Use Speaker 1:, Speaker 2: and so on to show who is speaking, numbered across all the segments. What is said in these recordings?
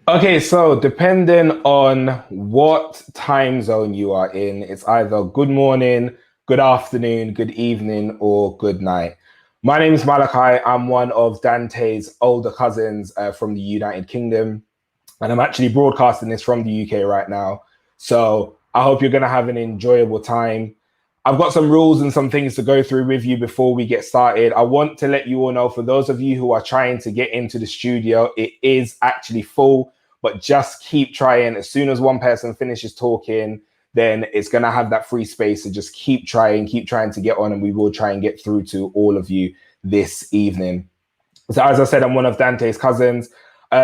Speaker 1: Okay, so depending on what time zone you are in, it's either good morning, good afternoon, good evening, or good night. My name is Malachi. I'm one of Dante's older cousins from the United Kingdom, and I'm actually broadcasting this from the UK right now. So I hope you're going to have an enjoyable time. I've got some rules and some things to go through with you before we get started. I want to let you all know, for those of you who are trying to get into the studio, it is actually full, but just keep trying. As soon as one person finishes talking, then it's going to have that free space. So just keep trying to get on, and we will try and get through to all of you this evening. So, as I said, I'm one of Dante's cousins.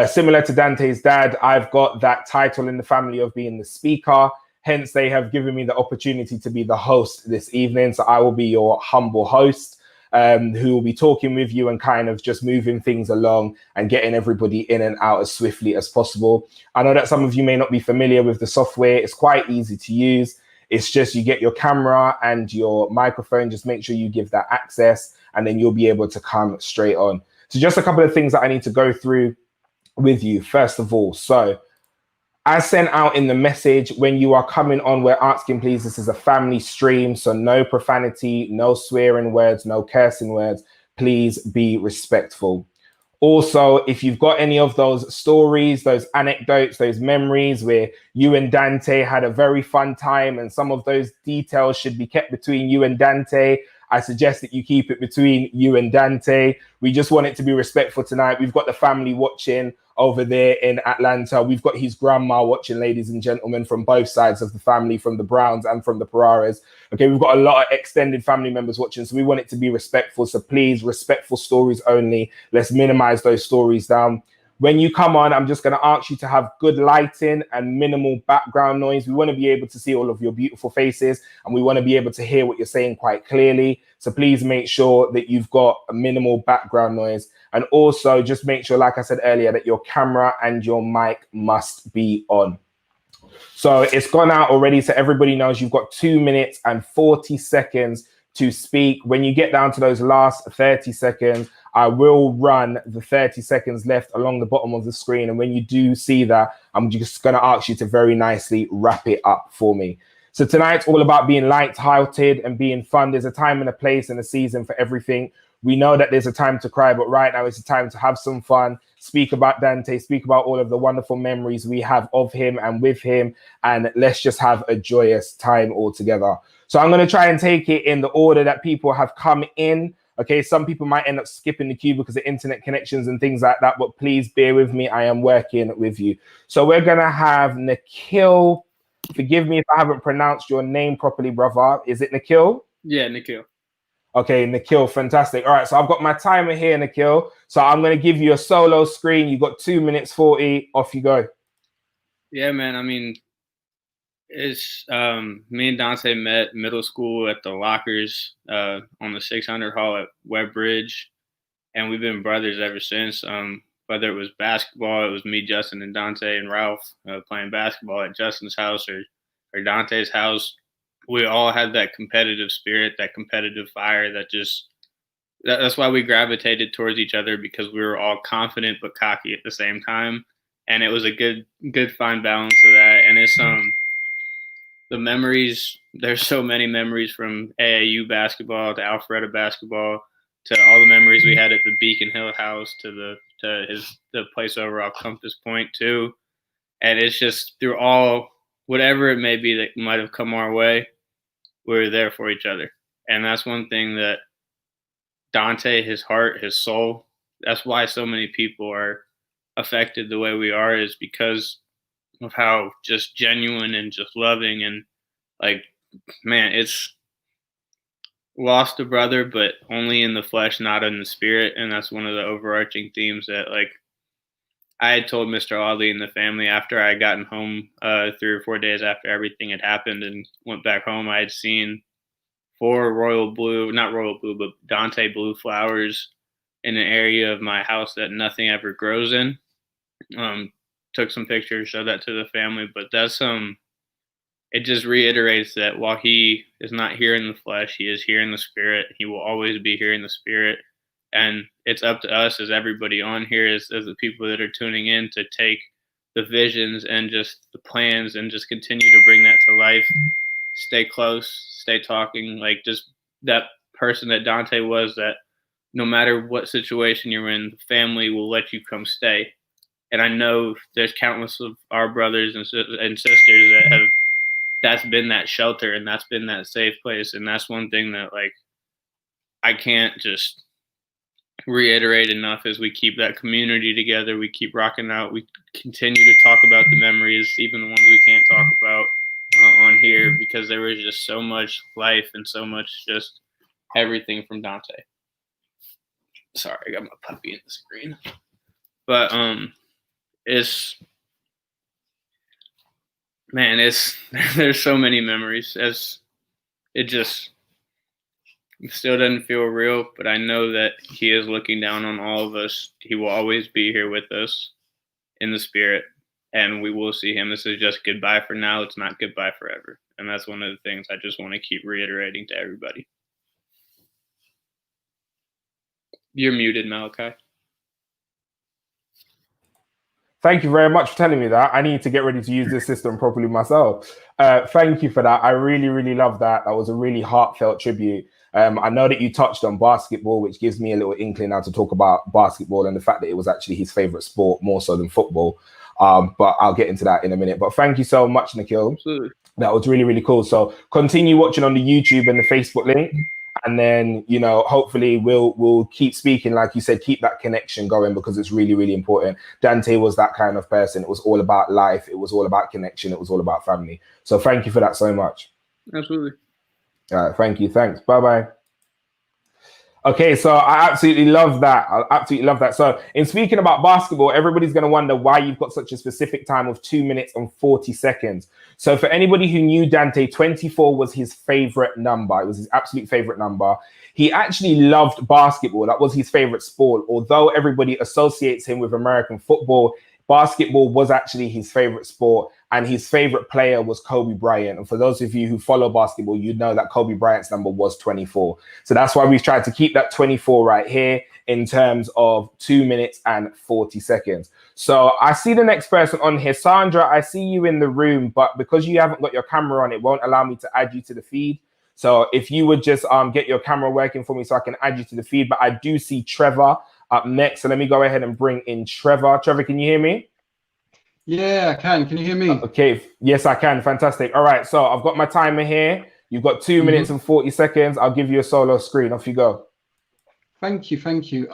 Speaker 1: Similar to Dante's dad, I've got that title in the family of being the speaker. Hence, they have given me the opportunity to be the host this evening. So, I will be your humble host, who will be talking with you and kind of just moving things along and getting everybody in and out as swiftly as possible. I know that some of you may not be familiar with the software, it's quite easy to use. It's just you get your camera and your microphone, just make sure you give that access, and then you'll be able to come straight on. So just a couple of things that I need to go through with you, first of all. So as sent out in the message, when you are coming on, we're asking, please, this is a family stream, so no profanity, no swearing words, no cursing words. Please be respectful. Also, if you've got any of those stories, those anecdotes, those memories where you and Dante had a very fun time, and some of those details should be kept between you and Dante, I suggest that you keep it between you and Dante. We just want it to be respectful tonight. We've got the family watching over there in Atlanta. We've got his grandma watching, ladies and gentlemen, from both sides of the family, from the Browns and from the Pararas. Okay, we've got a lot of extended family members watching, so we want it to be respectful. So please, respectful stories only. Let's minimize those stories down. When you come on, I'm just going to ask you to have good lighting and minimal background noise. We want to be able to see all of your beautiful faces, and we want to be able to hear what you're saying quite clearly. So please make sure that you've got a minimal background noise. And also just make sure, like I said earlier, that your camera and your mic must be on. So it's gone out already. So everybody knows you've got 2 minutes and 40 seconds to speak. When you get down to those last 30 seconds, I will run the 30 seconds left along the bottom of the screen. And when you do see that, I'm just going to ask you to very nicely wrap it up for me. So tonight's all about being light-hearted and being fun. There's a time and a place and a season for everything. We know that there's a time to cry, but right now it's a time to have some fun, speak about Dante, speak about all of the wonderful memories we have of him and with him, and let's just have a joyous time all together. So I'm going to try and take it in the order that people have come in. Okay, some people might end up skipping the queue because of internet connections and things like that, but please bear with me. I am working with you. So we're going to have Nikhil. Forgive me if I haven't pronounced your name properly, brother. Is it Nikhil?
Speaker 2: Yeah, Nikhil.
Speaker 1: Okay, Nikhil, fantastic. All right, so I've got my timer here, Nikhil. So I'm going to give you a solo screen. You've got 2 minutes 40. Off you go.
Speaker 2: Yeah, man. I mean, it's me and Dante met middle school at the Lockers on the 600 Hall at Webb Bridge, and we've been brothers ever since. Whether it was basketball, it was me, Justin, and Dante and Ralph playing basketball at Justin's house or Dante's house. We all had that competitive spirit, that competitive fire that just that's why we gravitated towards each other because we were all confident but cocky at the same time, and it was a good fine balance of that. And it's the memories. There's so many memories from AAU basketball to Alpharetta basketball to all the memories we had at the Beacon Hill house to the place over off Compass Point too. And it's just through all whatever it may be that might have come our way, we're there for each other. And that's one thing that Dante, his heart, his soul. That's why so many people are affected the way we are, is because of how just genuine and just loving and like, man, it's lost a brother, but only in the flesh, not in the spirit. And that's one of the overarching themes that like I had told Mr. Audley and the family after I had gotten home 3 or 4 days after everything had happened and went back home. I had seen 4 not royal blue, but Dante blue flowers in an area of my house that nothing ever grows in. Took some pictures, showed that to the family, but that's it just reiterates that while he is not here in the flesh, he is here in the spirit. He will always be here in the spirit. And it's up to us as everybody on here, as the people that are tuning in, to take the visions and just the plans, and just continue to bring that to life. Stay close, stay talking, like just that person that Dante was, that no matter what situation you're in, the family will let you come stay. And I know there's countless of our brothers and sisters that have, that's been that shelter and that's been that safe place. And that's one thing that, like, I can't just reiterate enough, as we keep that community together, we keep rocking out, we continue to talk about the memories, even the ones we can't talk about on here, because there was just so much life and so much just everything from Dante. Sorry, I got my puppy in the screen. But it's, man, it's there's so many memories. As it just still doesn't feel real, but I know that he is looking down on all of us. He will always be here with us in the spirit, and we will see him. This is just goodbye for now. It's not goodbye forever. And that's one of the things I just want to keep reiterating to everybody. You're muted, Malachi.
Speaker 1: Thank you very much for telling me that. I need to get ready to use this system properly myself. Thank you for that. I really, really love that. That was a really heartfelt tribute. I know that you touched on basketball, which gives me a little inkling now to talk about basketball and the fact that it was actually his favorite sport more so than football. But I'll get into that in a minute. But thank you so much, Nikhil.
Speaker 2: Absolutely.
Speaker 1: That was really, really cool. So continue watching on the YouTube and the Facebook link. And then, you know, hopefully we'll keep speaking, like you said, keep that connection going, because it's really, really important. Dante was that kind of person. It was all about life. It was all about connection. It was all about family. So thank you for that so much.
Speaker 2: Absolutely.
Speaker 1: All right. Thank you. Thanks. Bye-bye. Okay, so I absolutely love that. I absolutely love that. So in speaking about basketball, everybody's going to wonder why you've got such a specific time of 2 minutes and 40 seconds. So for anybody who knew Dante, 24 was his favorite number. It was his absolute favorite number. He actually loved basketball. That was his favorite sport. Although everybody associates him with American football, basketball was actually his favorite sport, and his favorite player was Kobe Bryant. And for those of you who follow basketball, you know that Kobe Bryant's number was 24. So that's why we've tried to keep that 24 right here in terms of 2 minutes and 40 seconds. So I see the next person on here. Sandra, I see you in the room, but because you haven't got your camera on, it won't allow me to add you to the feed. So if you would just get your camera working for me so I can add you to the feed. But I do see Trevor up next. So let me go ahead and bring in Trevor. Trevor, can you hear me?
Speaker 3: Yeah, I can. Can you hear me?
Speaker 1: Okay. Yes, I can. Fantastic. All right. So I've got my timer here. You've got 2 minutes and 40 seconds. I'll give you a solo screen. Off you go.
Speaker 3: Thank you. Thank you.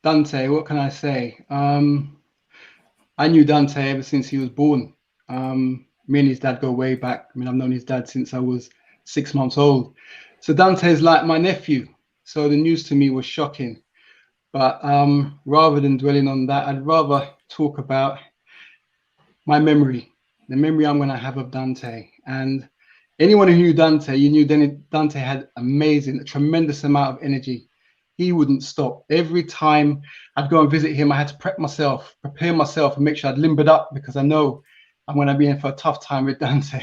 Speaker 3: Dante, what can I say? I knew Dante ever since he was born. Me and his dad go way back. I mean, I've known his dad since I was 6 months old. So Dante is like my nephew. So the news to me was shocking. But rather than dwelling on that, I'd rather talk about my memory, the memory I'm going to have of Dante. And anyone who knew Dante, you knew Dante had a tremendous amount of energy. He wouldn't stop. Every time I'd go and visit him, I had to prepare myself and make sure I'd limbered up, because I know I'm going to be in for a tough time with Dante.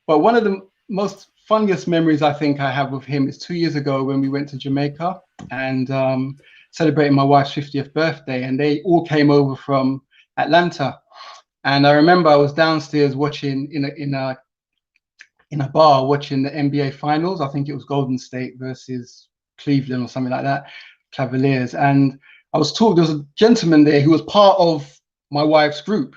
Speaker 3: But one of the most funniest memories I think I have with him is 2 years ago when we went to Jamaica and celebrating my wife's 50th birthday, and they all came over from Atlanta. And I remember I was downstairs watching in a bar watching the NBA finals. I think it was Golden State versus Cleveland or something like that, Cavaliers. And I was told there was a gentleman there who was part of my wife's group,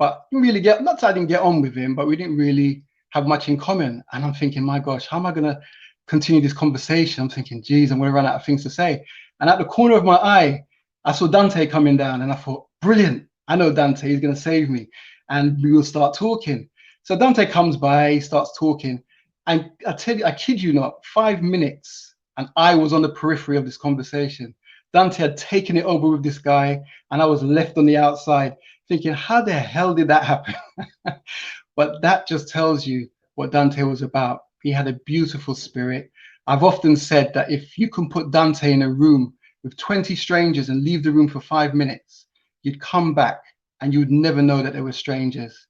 Speaker 3: but didn't really not that I didn't get on with him, but we didn't really have much in common. And I'm thinking, my gosh, how am I going to continue this conversation? I'm thinking, geez, I'm going to run out of things to say. And at the corner of my eye, I saw Dante coming down, and I thought, brilliant. I know Dante, he's going to save me. And we will start talking. So Dante comes by, he starts talking. And I tell you, I kid you not, 5 minutes, and I was on the periphery of this conversation. Dante had taken it over with this guy, and I was left on the outside thinking, how the hell did that happen? But that just tells you what Dante was about. He had a beautiful spirit. I've often said that if you can put Dante in a room with 20 strangers and leave the room for 5 minutes, you'd come back and you would never know that they were strangers.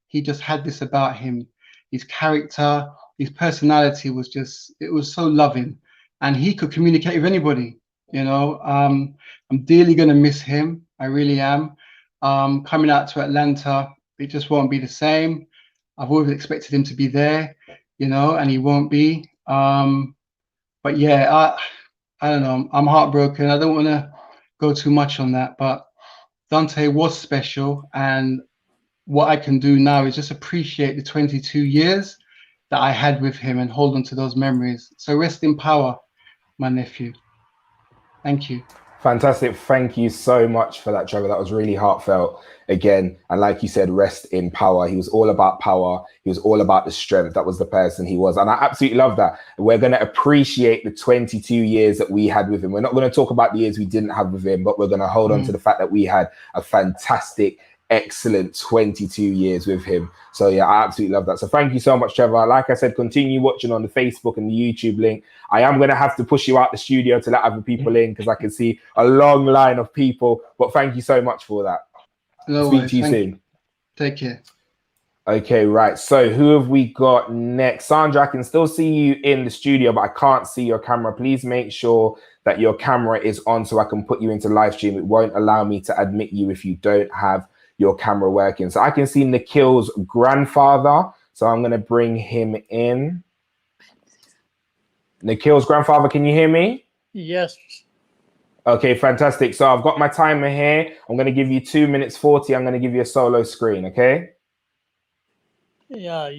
Speaker 3: He just had this about him. His character, his personality was just, it was so loving. And he could communicate with anybody, you know. I'm dearly going to miss him. I really am. Coming out to Atlanta, it just won't be the same. I've always expected him to be there, you know, and he won't be. But yeah, I don't know. I'm heartbroken. I don't want to go too much on that, but Dante was special, and what I can do now is just appreciate the 22 years that I had with him and hold on to those memories. So rest in power, my nephew. Thank you.
Speaker 1: Fantastic. Thank you so much for that, Trevor. That was really heartfelt again. And like you said, rest in power. He was all about power. He was all about the strength. That was the person he was. And I absolutely love that. We're going to appreciate the 22 years that we had with him. We're not going to talk about the years we didn't have with him, but we're going to hold on to the fact that we had a fantastic, excellent 22 years with him. So yeah, I absolutely love that. So thank you so much, Trevor. Like I said, continue watching on the Facebook and the YouTube link. I am going to have to push you out the studio to let other people in because I can see a long line of people. But thank you so much for that.
Speaker 3: No
Speaker 1: Speak
Speaker 3: worries.
Speaker 1: to you
Speaker 3: Thank
Speaker 1: soon.
Speaker 3: you. Take care.
Speaker 1: Okay, right. So who have we got next? Sandra, I can still see you in the studio, but I can't see your camera. Please make sure that your camera is on so I can put you into live stream. It won't allow me to admit you if you don't have your camera working. So I can see Nikhil's grandfather. So I'm going to bring him in. Nikhil's grandfather, can you hear me?
Speaker 4: Yes.
Speaker 1: Okay, fantastic. So I've got my timer here. I'm going to give you 2 minutes 40. I'm going to give you a solo screen, okay?
Speaker 4: Yeah,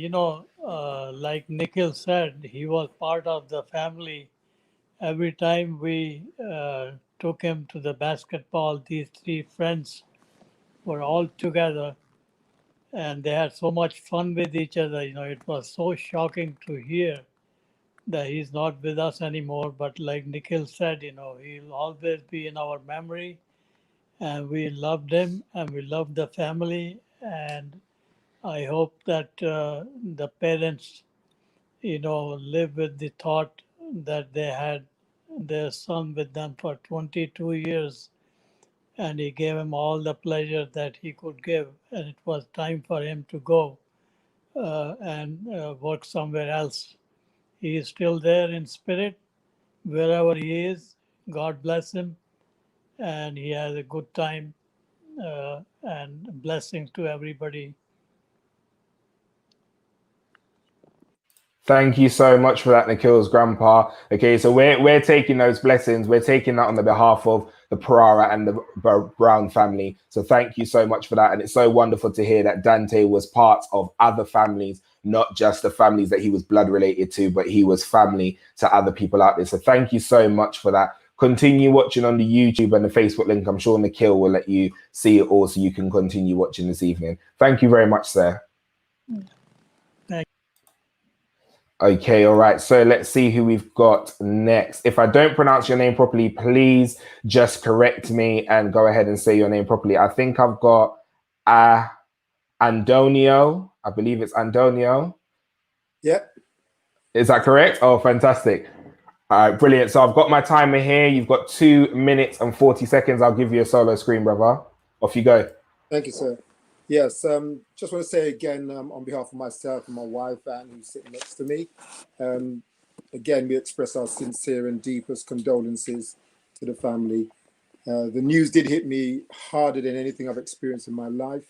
Speaker 4: like Nikhil said, he was part of the family. Every time we took him to the basketball, these three friends were all together and they had so much fun with each other. It was so shocking to hear that he's not with us anymore. But like Nikhil said, he'll always be in our memory, and we loved him and we loved the family. And I hope that the parents, live with the thought that they had their son with them for 22 years, and he gave him all the pleasure that he could give, and it was time for him to go and work somewhere else. He is still there in spirit, wherever he is. God bless him, and he has a good time, and blessings to everybody.
Speaker 1: Thank you so much for that, Nikhil's grandpa. Okay, so we're taking those blessings. We're taking that on the behalf of the Parara and the Brown family. So thank you so much for that. And it's so wonderful to hear that Dante was part of other families, not just the families that he was blood related to, but he was family to other people out there. So thank you so much for that. Continue watching on the YouTube and the Facebook link. I'm sure Nikhil will let you see it all so you can continue watching this evening. Thank you very much, sir. Okay, all right. So let's see who we've got next. If I don't pronounce your name properly, please just correct me and go ahead and say your name properly. I think I've got Andonio. I believe it's Andonio.
Speaker 5: Yep.
Speaker 1: Is that correct? Oh, fantastic. All right, brilliant. So I've got my timer here. You've got 2 minutes and 40 seconds. I'll give you a solo screen, brother. Off you go.
Speaker 5: Thank you, sir. Yes, just want to say again on behalf of myself and my wife, Anne, who's sitting next to me, again, we express our sincere and deepest condolences to the family. The news did hit me harder than anything I've experienced in my life.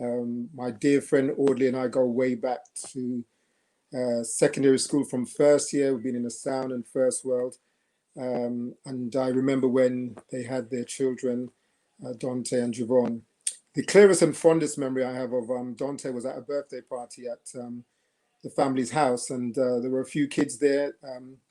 Speaker 5: My dear friend Audley and I go way back to secondary school from first year. We've been in the sound and first world. And I remember when they had their children, Dante and Javon. The clearest and fondest memory I have of Dante was at a birthday party at the family's house, and there were a few kids there.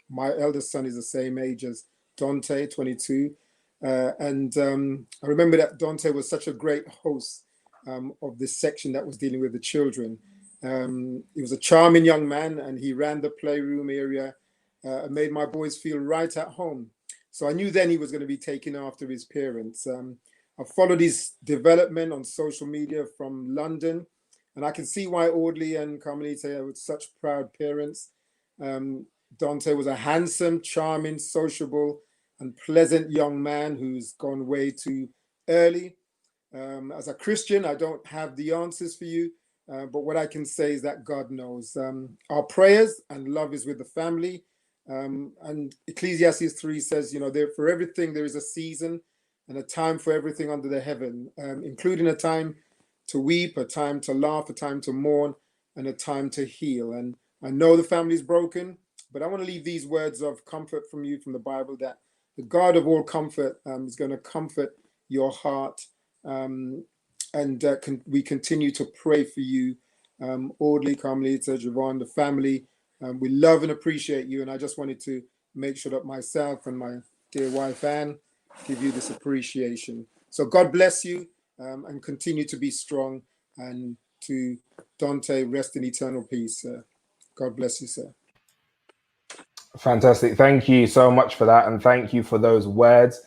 Speaker 5: My eldest son is the same age as Dante, 22. And I remember that Dante was such a great host of this section that was dealing with the children. He was a charming young man, and he ran the playroom area and made my boys feel right at home. So I knew then he was going to be taking after his parents. I followed his development on social media from London, and I can see why Audley and Carmelita were such proud parents. Dante was a handsome, charming, sociable, and pleasant young man who's gone way too early. As a Christian, I don't have the answers for you, but what I can say is that God knows. Our prayers and love is with the family. And Ecclesiastes 3 says, there for everything there is a season and a time for everything under the heaven, including a time to weep, a time to laugh, a time to mourn, and a time to heal. And I know the family's broken, but I want to leave these words of comfort from you from the Bible, that the God of all comfort is going to comfort your heart. And we continue to pray for you, Audley, Carmelita, Javon, the family. We love and appreciate you. And I just wanted to make sure that myself and my dear wife, Anne, give you this appreciation. So God bless you, and continue to be strong. And to Dante, rest in eternal peace. God bless you, sir.
Speaker 1: Fantastic. Thank you so much for that. And thank you for those words.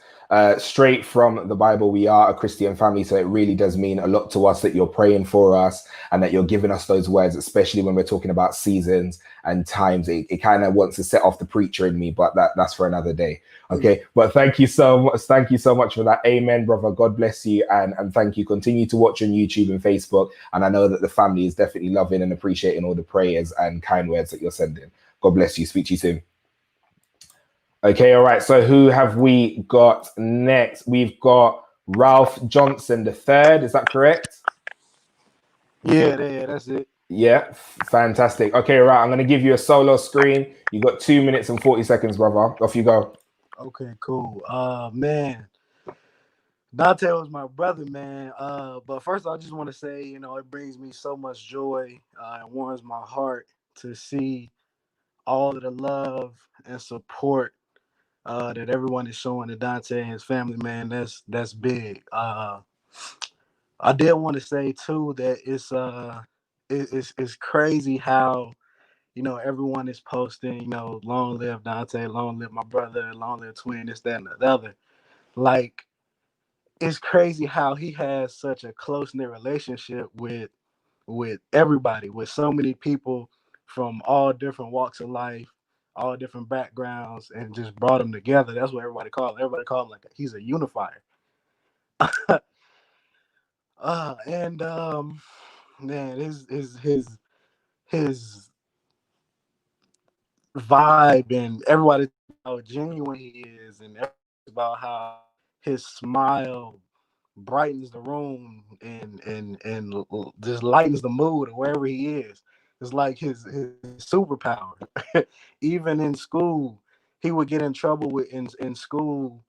Speaker 1: Straight from the Bible, we are a Christian family, so it really does mean a lot to us that you're praying for us and that you're giving us those words, especially when we're talking about seasons and times. It kind of wants to set off the preacher in me, but that's for another day. Okay. But thank you so much. Thank you so much for that. Amen, brother. God bless you. And thank you. Continue to watch on YouTube and Facebook. And I know that the family is definitely loving and appreciating all the prayers and kind words that you're sending. God bless you. Speak to you soon. Okay, all right. So who have we got next? We've got Ralph Johnson the third. Is that correct?
Speaker 6: Yeah, that's it.
Speaker 1: Yeah, fantastic. Okay, right. I'm going to give you a solo screen. You got 2 minutes and 40 seconds, brother. Off you go.
Speaker 6: Okay, cool. Man, Dante was my brother, man. But first, I just want to say, it brings me so much joy. It warms my heart to see all of the love and support that everyone is showing to Dante and his family, man. That's big. I did want to say too that it's crazy how everyone is posting, long live Dante, long live my brother, long live twin, this, that, and the other. Like, it's crazy how he has such a close-knit relationship with everybody, with so many people from all different walks of life, all different backgrounds, and just brought them together. That's what everybody called him. Everybody called him like he's a unifier. And man, his vibe and everybody how genuine he is, and about how his smile brightens the room and just lightens the mood of wherever he is. It's like his superpower. Even in school, he would get in trouble in school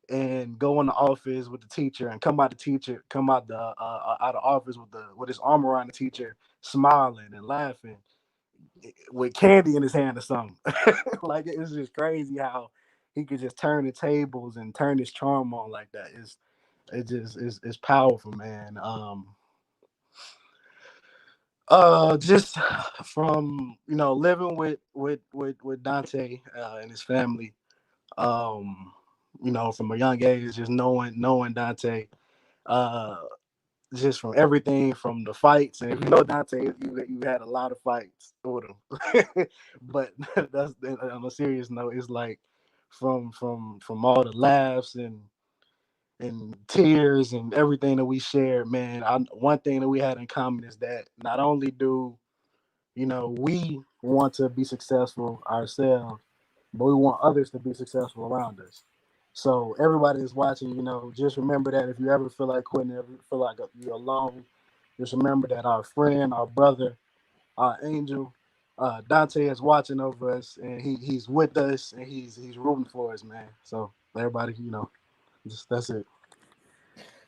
Speaker 6: and go in the office with the teacher and come out the out of office with his arm around the teacher, smiling and laughing with candy in his hand or something. Like, it's just crazy how he could just turn the tables and turn his charm on like that. It's powerful, man. Just from living with Dante and his family, from a young age, just knowing Dante, just from everything from the fights. And if you know Dante, you had a lot of fights with him. But that's on a serious note. It's like from all the laughs and tears and everything that we shared, man. One thing that we had in common is that not only do we want to be successful ourselves, but we want others to be successful around us. So everybody is watching, just remember that if you ever feel like quitting, ever feel like you're alone, just remember that our friend, our brother, our angel, Dante is watching over us, and he's with us, and he's rooting for us, man. So everybody, that's it.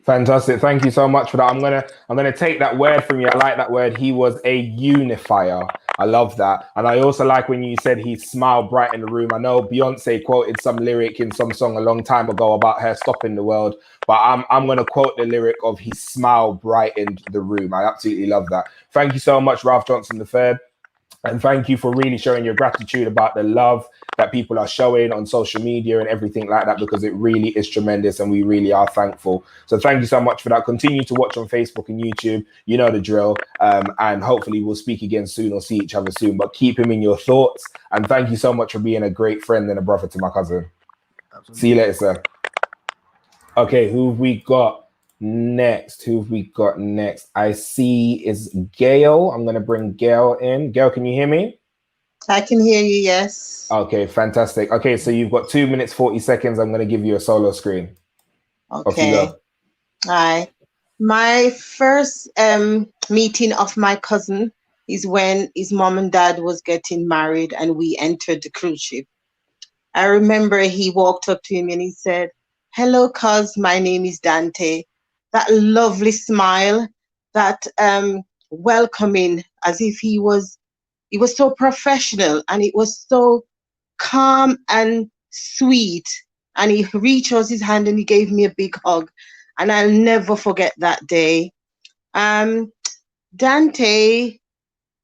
Speaker 1: Fantastic. Thank you so much for that. I'm gonna take that word from you. I like that word. He was a unifier. I love that. And I also like when you said he smiled bright in the room. I know Beyonce quoted some lyric in some song a long time ago about her stopping the world, but I'm gonna quote the lyric of he smiled bright in the room. I absolutely love that. Thank you so much, Ralph Johnson III. And thank you for really showing your gratitude about the love that people are showing on social media and everything like that, because it really is tremendous and we really are thankful. So thank you so much for that. Continue to watch on Facebook and YouTube. You know the drill. And hopefully we'll speak again soon or see each other soon. But keep him in your thoughts. And thank you so much for being a great friend and a brother to my cousin. Absolutely. See you later, sir. Okay, who have we got next? I see is Gail. I'm going to bring Gail in. Gail, can you hear me?
Speaker 7: I can hear you, yes.
Speaker 1: Okay, fantastic. Okay, so you've got 2 minutes, 40 seconds. I'm going to give you a solo screen. Off you
Speaker 7: Okay.
Speaker 1: go.
Speaker 7: Hi. My first meeting of my cousin is when his mom and dad was getting married and we entered the cruise ship. I remember he walked up to him and he said, "Hello, cuz, my name is Dante." That lovely smile, that welcoming, as if he was so professional and it was so calm and sweet. And he reached out his hand and he gave me a big hug. And I'll never forget that day. Um, Dante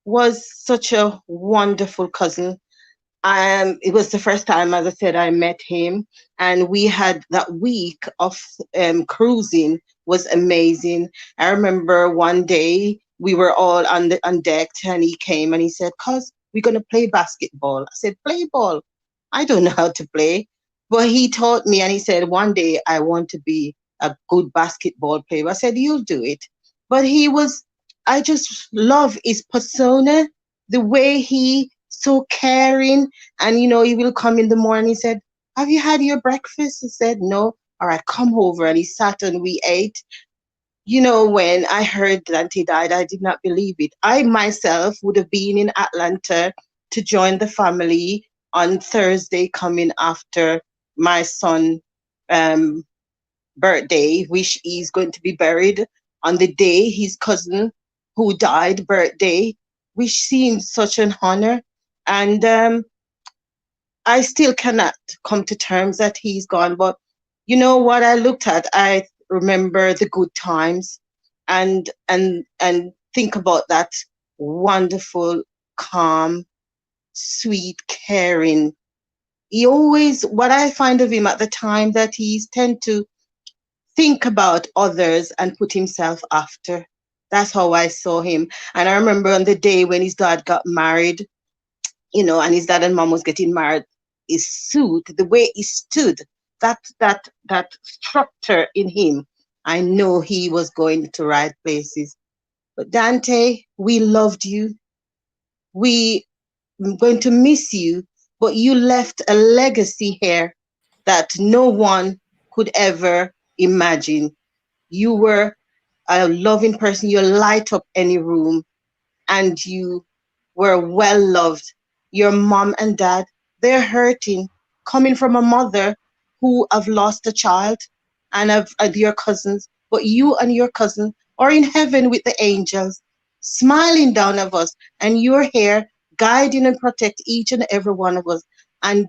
Speaker 7: was such a wonderful cousin. It was the first time, as I said, I met him, and we had that week of cruising was amazing. I remember one day we were all on deck, and he came and he said, "Cuz we're gonna play basketball." I said, "Play ball? I don't know how to play," but he taught me, and he said, "One day I want to be a good basketball player." I said, "You'll do it." But I just love his persona, the way he so caring, and he will come in the morning. He said, "Have you had your breakfast?" I said, "No." "All right, come over." And he sat and we ate. When I heard that he died, I did not believe it. I myself would have been in Atlanta to join the family on Thursday coming after my son um birthday, which he's going to be buried on the day his cousin who died birthday, which seems such an honor. And I still cannot come to terms that he's gone. But you know what I looked at? I remember the good times and think about that wonderful, calm, sweet, caring. He always, what I find of him at the time, that he's tend to think about others and put himself after. That's how I saw him. And I remember on the day when his dad got married, and his dad and mom was getting married, his suit, the way he stood, that structure in him, I know he was going to right places. But Dante, we loved you. We are going to miss you, but you left a legacy here that no one could ever imagine. You were a loving person. You light up any room, and you were well loved. Your mom and dad, they're hurting, coming from a mother who have lost a child, and of your cousins, but you and your cousin are in heaven with the angels, smiling down at us, and you're here guiding and protect each and every one of us. And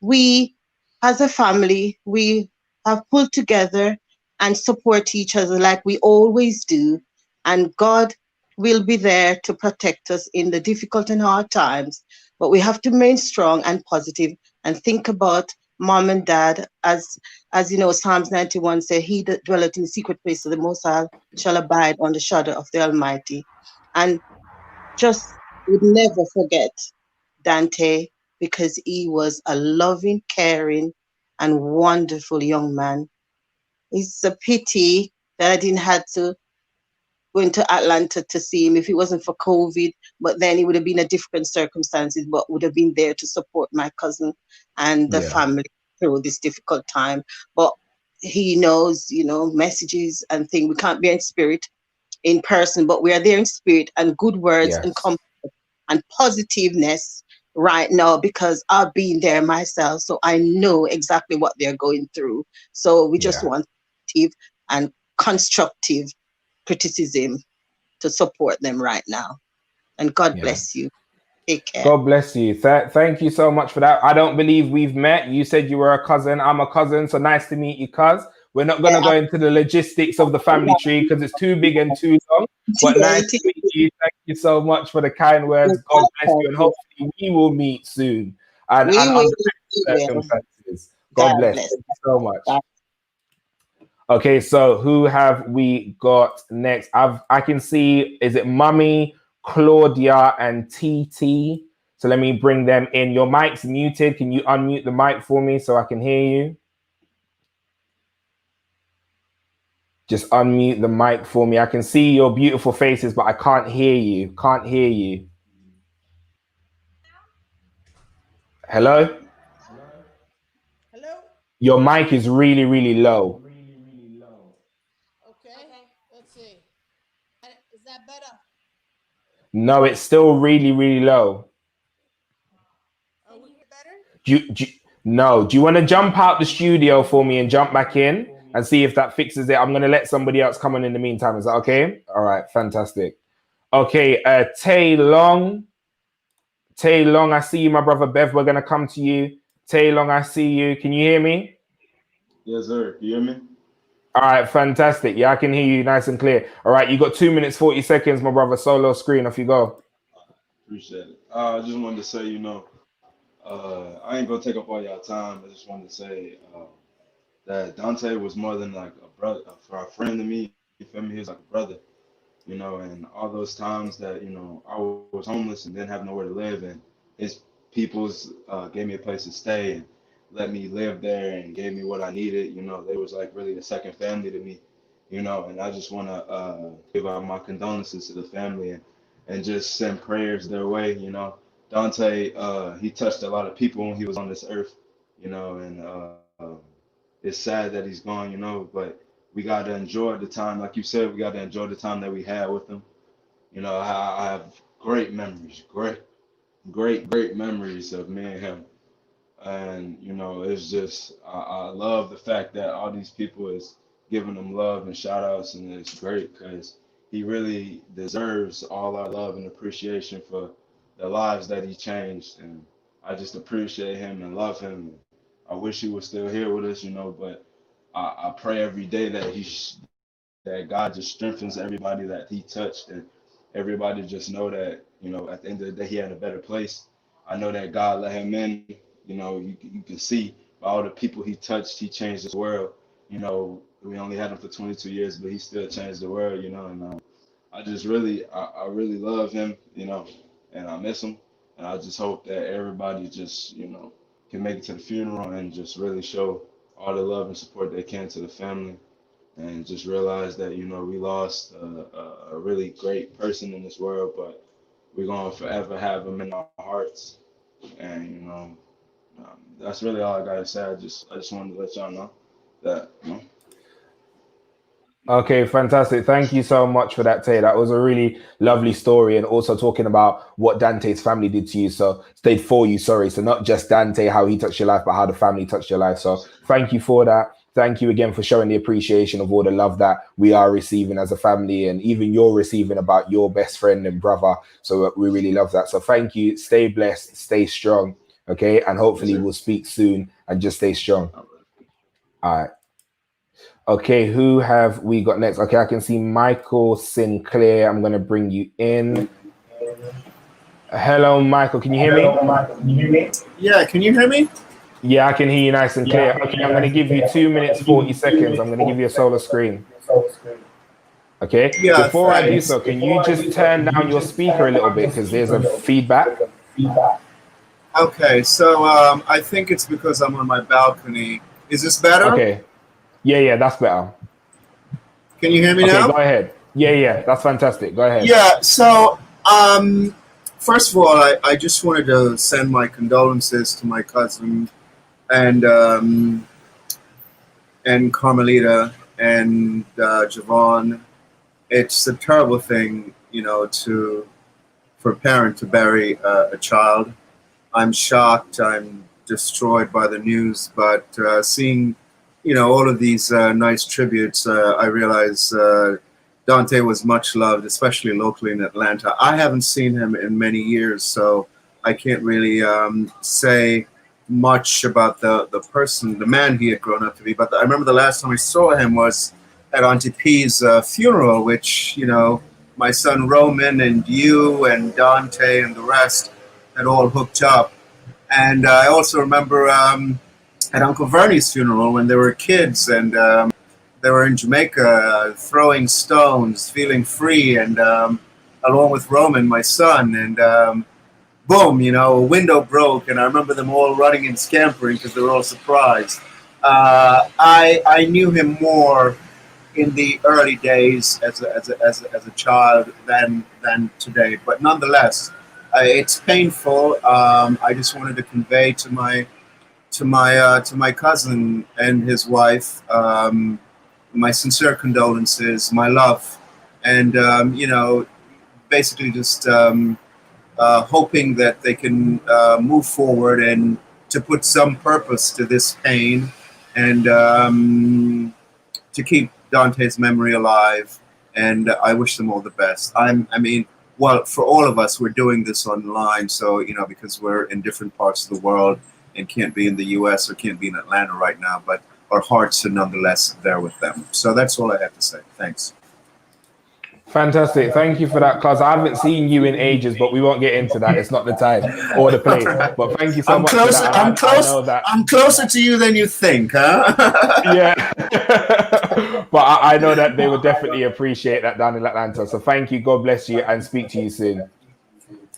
Speaker 7: we as a family, we have pulled together and support each other like we always do, and God will be there to protect us in the difficult and hard times. But we have to remain strong and positive and think about mom and dad, as Psalms 91 says, "He that dwelleth in the secret place of the Most High shall abide on the shadow of the Almighty." And just would never forget Dante, because he was a loving, caring, and wonderful young man. It's a pity that I didn't have to go into Atlanta to see him if it wasn't for COVID, but then it would have been a different circumstances, but would have been there to support my cousin and the
Speaker 1: Yeah.
Speaker 7: family through this difficult time. But he knows, messages and things. We can't be in spirit in person, but we are there in spirit, and good words and
Speaker 1: Yes.
Speaker 7: and positiveness right now, because I've been there myself. So I know exactly what they're going through. So we just
Speaker 1: Yeah.
Speaker 7: want positive and constructive criticism to support them right now. And God
Speaker 1: Yeah.
Speaker 7: bless you. Take care.
Speaker 1: God bless you. Thank you so much for that. I don't believe we've met. You said you were a cousin. I'm a cousin. So nice to meet you, cuz. We're not going
Speaker 7: Yeah,
Speaker 1: to go into the logistics of the family tree because it's too big and too long. But
Speaker 7: yeah,
Speaker 1: nice to meet you. Thank you so much for the kind words. God bless you. And hopefully we will meet soon and
Speaker 7: we will.
Speaker 1: under
Speaker 7: We
Speaker 1: better
Speaker 7: will.
Speaker 1: circumstances. God
Speaker 7: God
Speaker 1: bless.
Speaker 7: bless.
Speaker 1: Thank you so much.
Speaker 7: God.
Speaker 1: Okay, so who have we got next? I can see, is it Mummy, Claudia, and TT? So let me bring them in. Your mic's muted. Can you unmute the mic for me so I can hear you? Just unmute the mic for me. I can see your beautiful faces, but I can't hear you. Can't hear you. Hello?
Speaker 8: Hello?
Speaker 1: Your mic is really, really low.
Speaker 8: Okay, let's see. Is that better?
Speaker 1: No, it's still really, really low.
Speaker 8: Can you hear better?
Speaker 1: No, do you want to jump out the studio for me and jump back in and see if that fixes it? I'm going to let somebody else come on in the meantime. Is that okay? All right, fantastic. Okay, Tay Long, I see you, my brother Bev. We're going to come to you. Tay Long, I see you. Can you hear me?
Speaker 9: Yes, sir. Can you hear me?
Speaker 1: All right, fantastic. Yeah, I can hear you nice and clear. All right, you got 2 minutes, 40 seconds, my brother. Solo screen, off you go.
Speaker 9: Appreciate it. I just wanted to say, I ain't gonna take up all y'all time. I just wanted to say that Dante was more than like a brother, for a friend to me. You feel me? He was like a brother, and all those times that, I was homeless and didn't have nowhere to live, and his peoples gave me a place to stay and let me live there and gave me what I needed. They was like really a second family to me, and I just want to give out my condolences to the family and just send prayers their way. Dante, he touched a lot of people when he was on this earth, and it's sad that he's gone, but we got to enjoy the time. Like you said, we got to enjoy the time that we had with him. I have great memories, great memories of me and him. And, it's just, I love the fact that all these people is giving him love and shout outs, and it's great because he really deserves all our love and appreciation for the lives that he changed. And I just appreciate him and love him. I wish he was still here with us, but I pray every day that that God just strengthens everybody that he touched, and everybody just know that, at the end of the day, he had a better place. I know that God let him in. You can see by all the people he touched, he changed this world. We only had him for 22 years, but he still changed the world. And I just I really love him, and I miss him. And I just hope that everybody just, can make it to the funeral and just really show all the love and support they can to the family, and just realize that, we lost a really great person in this world, but we're going to forever have him in our hearts. And, that's really all I got to say. I just wanted to let y'all know that.
Speaker 1: Okay, fantastic. Thank you so much for that, Tay. That was a really lovely story, and also talking about what Dante's family did to you. So, stayed for you, sorry. So, not just Dante, how he touched your life, but how the family touched your life. So, thank you for that. Thank you again for showing the appreciation of all the love that we are receiving as a family, and even you're receiving about your best friend and brother. So, we really love that. So, thank you. Stay blessed, stay strong. Okay, and
Speaker 9: Yes,
Speaker 1: hopefully,
Speaker 9: sir.
Speaker 1: we'll speak soon and just stay strong.
Speaker 9: All right.
Speaker 1: All right. Okay, who have we got next? Okay, I can see Michael Sinclair. I'm going to bring you in. Hello, Michael. Can you hear me?
Speaker 10: Yeah, can you hear me?
Speaker 1: Yeah, I can hear you nice and clear. Okay, I'm going to give you 2 minutes, 40 seconds. I'm going to give you a solo screen. Okay,
Speaker 10: Yeah,
Speaker 1: before I do
Speaker 10: thanks.
Speaker 1: so, can you just turn down your speaker a little bit because there's a feedback?
Speaker 10: Okay, so I think it's because I'm on my balcony. Is this better?
Speaker 1: Okay, yeah, that's better.
Speaker 10: Can you hear me
Speaker 1: Okay, go
Speaker 10: now?
Speaker 1: ahead. Yeah, that's fantastic. Go ahead.
Speaker 10: Yeah, so first of all, I just wanted to send my condolences to my cousin and Carmelita and Javon. It's a terrible thing, for a parent to bury a child. I'm shocked. I'm destroyed by the news. But seeing, all of these nice tributes, I realize Dante was much loved, especially locally in Atlanta. I haven't seen him in many years, so I can't really say much about the person, the man he had grown up to be. But I remember the last time I saw him was at Auntie P's funeral, which, my son Roman and you and Dante and the rest had all hooked up. And I also remember at Uncle Vernie's funeral when they were kids and they were in Jamaica throwing stones, feeling free, and along with Roman, my son. And boom, a window broke, and I remember them all running and scampering because they were all surprised. I knew him more in the early days as a child than today, but nonetheless, it's painful. I just wanted to convey to to my cousin and his wife, my sincere condolences, my love, and basically just hoping that they can move forward and to put some purpose to this pain, and to keep Dante's memory alive. And I wish them all the best. Well, for all of us, we're doing this online, so because we're in different parts of the world and can't be in the U.S. or can't be in Atlanta right now, but our hearts are nonetheless there with them. So that's all I have to say. Thanks.
Speaker 1: Fantastic. Thank you for that, Cuz. I haven't seen you in ages, but we won't get into that. It's not the time or the place. But thank you so much for that. I know that
Speaker 10: I'm closer to you than you think, huh?
Speaker 1: yeah. But I know that they would definitely appreciate that down in Atlanta. So thank you. God bless you and speak to you soon.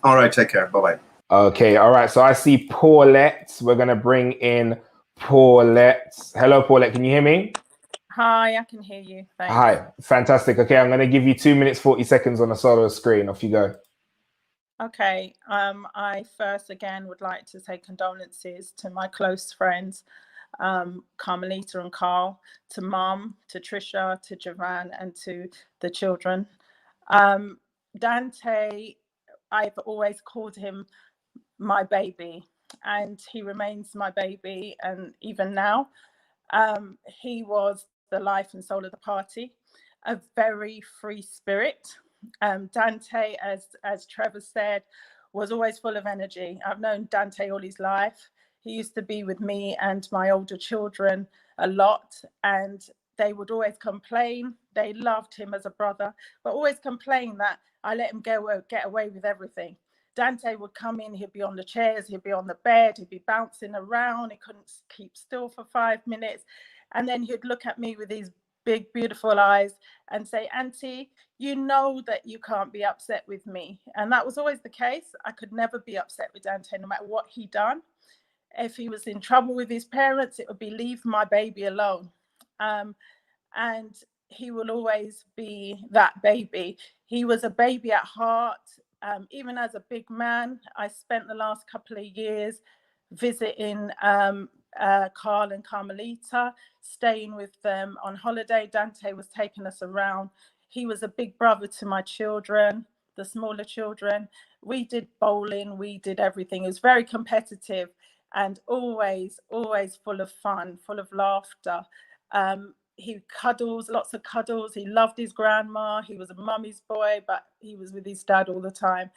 Speaker 10: All right. Take care. Bye-bye.
Speaker 1: Okay. All right. So I see Paulette. We're going to bring in Paulette. Hello, Paulette. Can you hear me?
Speaker 11: Hi, I can hear you. Thanks.
Speaker 1: Hi. Fantastic. Okay. I'm going to give you 2 minutes, 40 seconds on the solo screen. Off you go.
Speaker 11: Okay. I first again would like to say condolences to my close friends, Carmelita and Carl, to Mom, to Trisha, to Jovan, and to the children. Dante, I've always called him my baby, and he remains my baby. And even now, he was the life and soul of the party, a very free spirit. Dante, as Trevor said, was always full of energy. I've known Dante all his life. He used to be with me and my older children a lot, and they would always complain. They loved him as a brother, but always complain that I let him get away with everything. Dante would come in, he'd be on the chairs, he'd be on the bed, he'd be bouncing around, he couldn't keep still for 5 minutes. And then he'd look at me with these big, beautiful eyes and say, Auntie, you know that you can't be upset with me. And that was always the case. I could never be upset with Dante, no matter what he'd done. If he was in trouble with his parents, it would be leave my baby alone. And he will always be that baby. He was a baby at heart. Even as a big man, I spent the last couple of years visiting Carl and Carmelita, staying with them on holiday. Dante was taking us around. He was a big brother to my children, the smaller children. We did bowling, we did everything. It was very competitive and always full of fun, full of laughter. He cuddles, lots of cuddles. He loved his grandma. He was a mummy's boy, but he was with his dad all the time.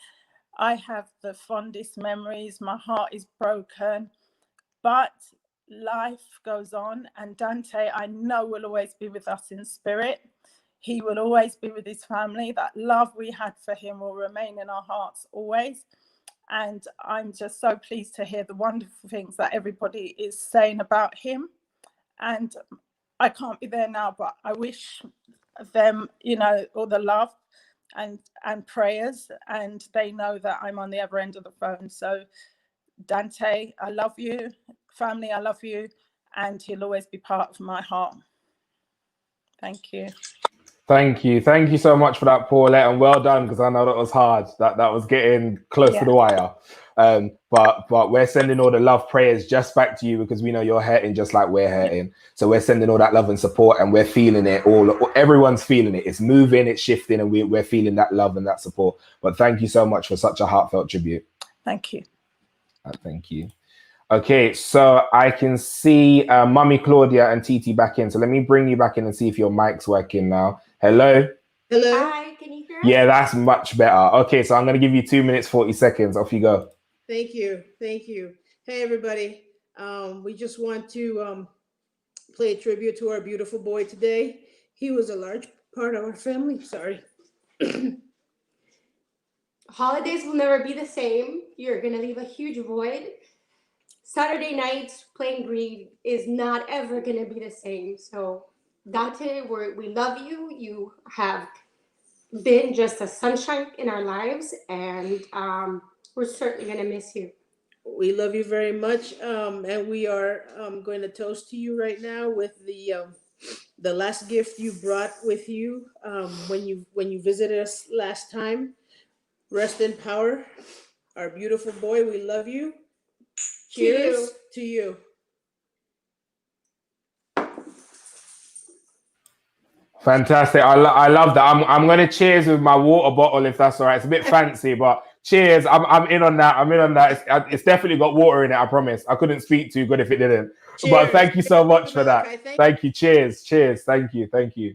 Speaker 11: I have the fondest memories. My heart is broken, but life goes on. And Dante, I know, will always be with us in spirit. He will always be with his family. That love we had for him will remain in our hearts always. And I'm just so pleased to hear the wonderful things that everybody is saying about him. And I can't be there now, but I wish them, all the love and prayers, and they know that I'm on the other end of the phone. So Dante, I love you. Family, I love you. And he'll always be part of my heart. Thank you.
Speaker 1: Thank you. Thank you so much for that, Paulette, and well done, because I know that was hard. That was getting close to the wire. But we're sending all the love prayers just back to you, because we know you're hurting just like we're hurting. So we're sending all that love and support, and we're feeling it everyone's feeling it. It's moving, it's shifting, and we're feeling that love and that support. But thank you so much for such a heartfelt tribute.
Speaker 11: Thank you.
Speaker 1: Thank you. Okay, so I can see Mummy Claudia and Titi back in. So let me bring you back in and see if your mic's working now. Hello?
Speaker 12: Hello? Hi, can you hear us?
Speaker 1: Yeah, that's much better. Okay, so I'm going to give you 2 minutes, 40 seconds. Off you go.
Speaker 8: Thank you. Thank you. Hey, everybody. We just want to play a tribute to our beautiful boy today. He was a large part of our family. Sorry.
Speaker 12: Holidays will never be the same. You're going to leave a huge void. Saturday nights playing Greed is not ever going to be the same. So, Dante, we love you. You have been just a sunshine in our lives, and we're certainly going to miss you.
Speaker 8: We love you very much, and we are going to toast to you right now with the last gift you brought with you when you visited us last time. Rest in power, our beautiful boy. We love you. Cheers to you.
Speaker 1: Fantastic. I love that. I'm gonna cheers with my water bottle if that's all right. It's a bit fancy, but cheers. I'm in on that. I'm in on that. It's definitely got water in it. I promise. I couldn't speak too good if it didn't. But
Speaker 8: Cheers.
Speaker 1: thank you so much for that.
Speaker 8: Malachi,
Speaker 1: Thank you. Cheers. Cheers. Thank you. Thank you.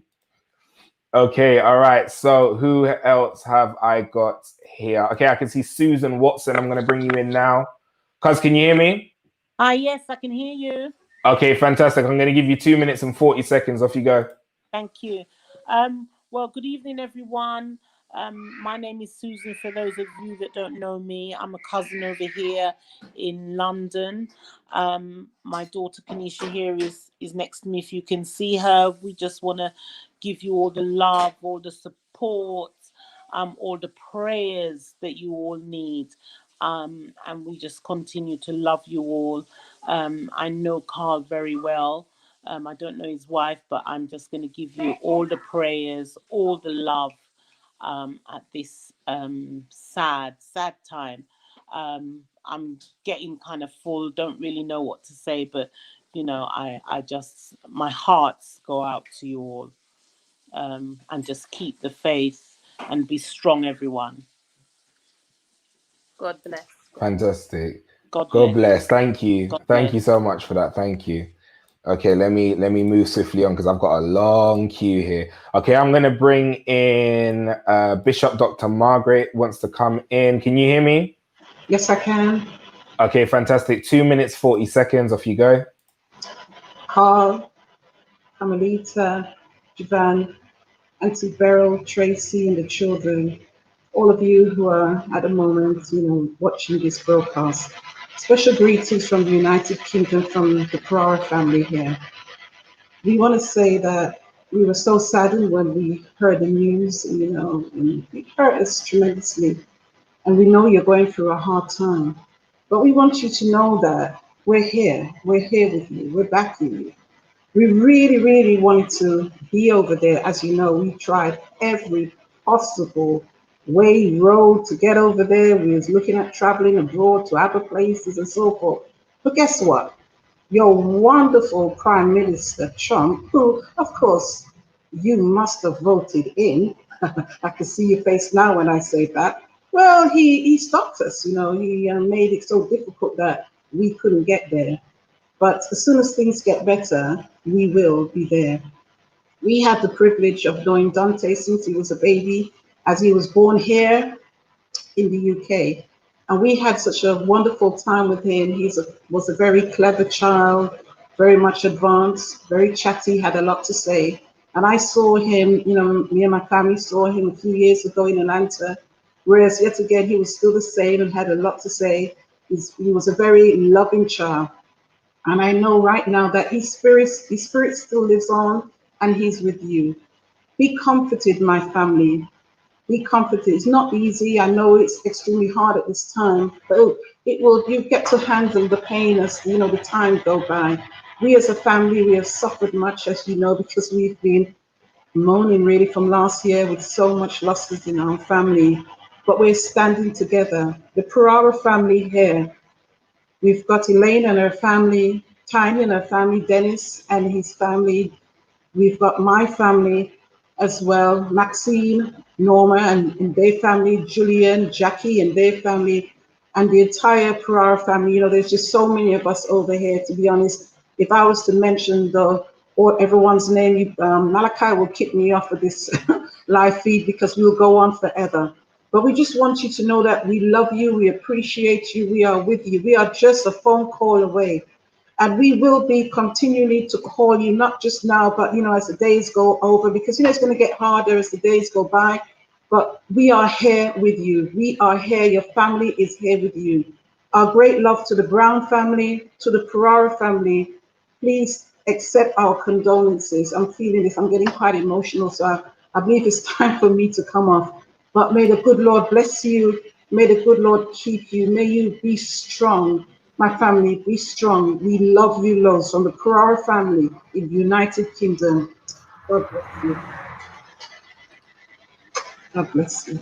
Speaker 1: Okay. All right. So who else have I got here? Okay, I can see Susan Watson. I'm gonna bring you in now. Cuz, can you hear me?
Speaker 13: Yes, I can hear you.
Speaker 1: Okay, fantastic. I'm gonna give you 2 minutes and 40 seconds. Off you go.
Speaker 13: Thank you. Well, good evening, everyone. My name is Susan. For those of you that don't know me, I'm a cousin over here in London. My daughter Kanisha here is next to me. If you can see her, we just want to give you all the love, all the support, all the prayers that you all need. And we just continue to love you all. I know Carl very well. I don't know his wife, but I'm just going to give you all the prayers, all the love at this sad time. I'm getting kind of full, don't really know what to say, but you know, I just, my hearts go out to you all, and just keep the faith and be strong, everyone. God bless.
Speaker 1: Fantastic.
Speaker 13: God
Speaker 1: God
Speaker 13: bless.
Speaker 1: bless. Thank you.
Speaker 13: God
Speaker 1: Thank
Speaker 13: bless.
Speaker 1: you so much for that. Thank you. Okay, let me move swiftly on because I've got a long queue here. Okay, I'm gonna bring in Bishop Dr. Margaret wants to come in. Can you hear me?
Speaker 14: Yes, I can.
Speaker 1: Okay, fantastic. 2 minutes, 40 seconds. Off you go.
Speaker 14: Carl, Amelita, Javan, Auntie Beryl, Tracy, and the children, all of you who are at the moment, watching this broadcast. Special greetings from the United Kingdom, from the Parara family here. We want to say that we were so saddened when we heard the news, and it hurt us tremendously. And we know you're going through a hard time. But we want you to know that we're here. We're here with you. We're backing you. We really, really wanted to be over there. As you know, we tried every possible way, road to get over there. We was looking at traveling abroad to other places and so forth. But guess what? Your wonderful Prime Minister Trump, who, of course, you must have voted in. I can see your face now when I say that. Well, he stopped us. He made it so difficult that we couldn't get there. But as soon as things get better, we will be there. We had the privilege of knowing Dante since he was a baby, as he was born here in the UK. And we had such a wonderful time with him. He was a very clever child, very much advanced, very chatty, had a lot to say. And I saw him, me and my family saw him a few years ago in Atlanta, whereas yet again, he was still the same and had a lot to say. He was a very loving child. And I know right now that his spirit still lives on and he's with you. Be comforted, my family. Be comforted. It's not easy. I know it's extremely hard at this time, but you get to handle the pain as the time go by. We as a family, we have suffered much, as you know, because we've been moaning really from last year with so much losses in our family. But we're standing together. The Parara family here. We've got Elaine and her family, Tiny and her family, Dennis and his family. We've got my family as well, Maxine, Norma and their family, Julian, Jackie and their family, and the entire Parara family. There's just so many of us over here, to be honest. If I was to mention or everyone's name, Malachi will kick me off of this live feed because we'll go on forever. But we just want you to know that we love you, we appreciate you, we are with you. We are just a phone call away. And we will be continually to call you, not just now, but as the days go over, because it's going to get harder as the days go by. But we are here with you. We are here. Your family is here with you. Our great love to the Brown family, to the Parara family. Please accept our condolences. I'm feeling this. I'm getting quite emotional, so I believe it's time for me to come off. But may the good Lord bless you. May the good Lord keep you. May you be strong. My family, be strong. We love you loads from the Parara family in the United Kingdom. God bless you. God bless you.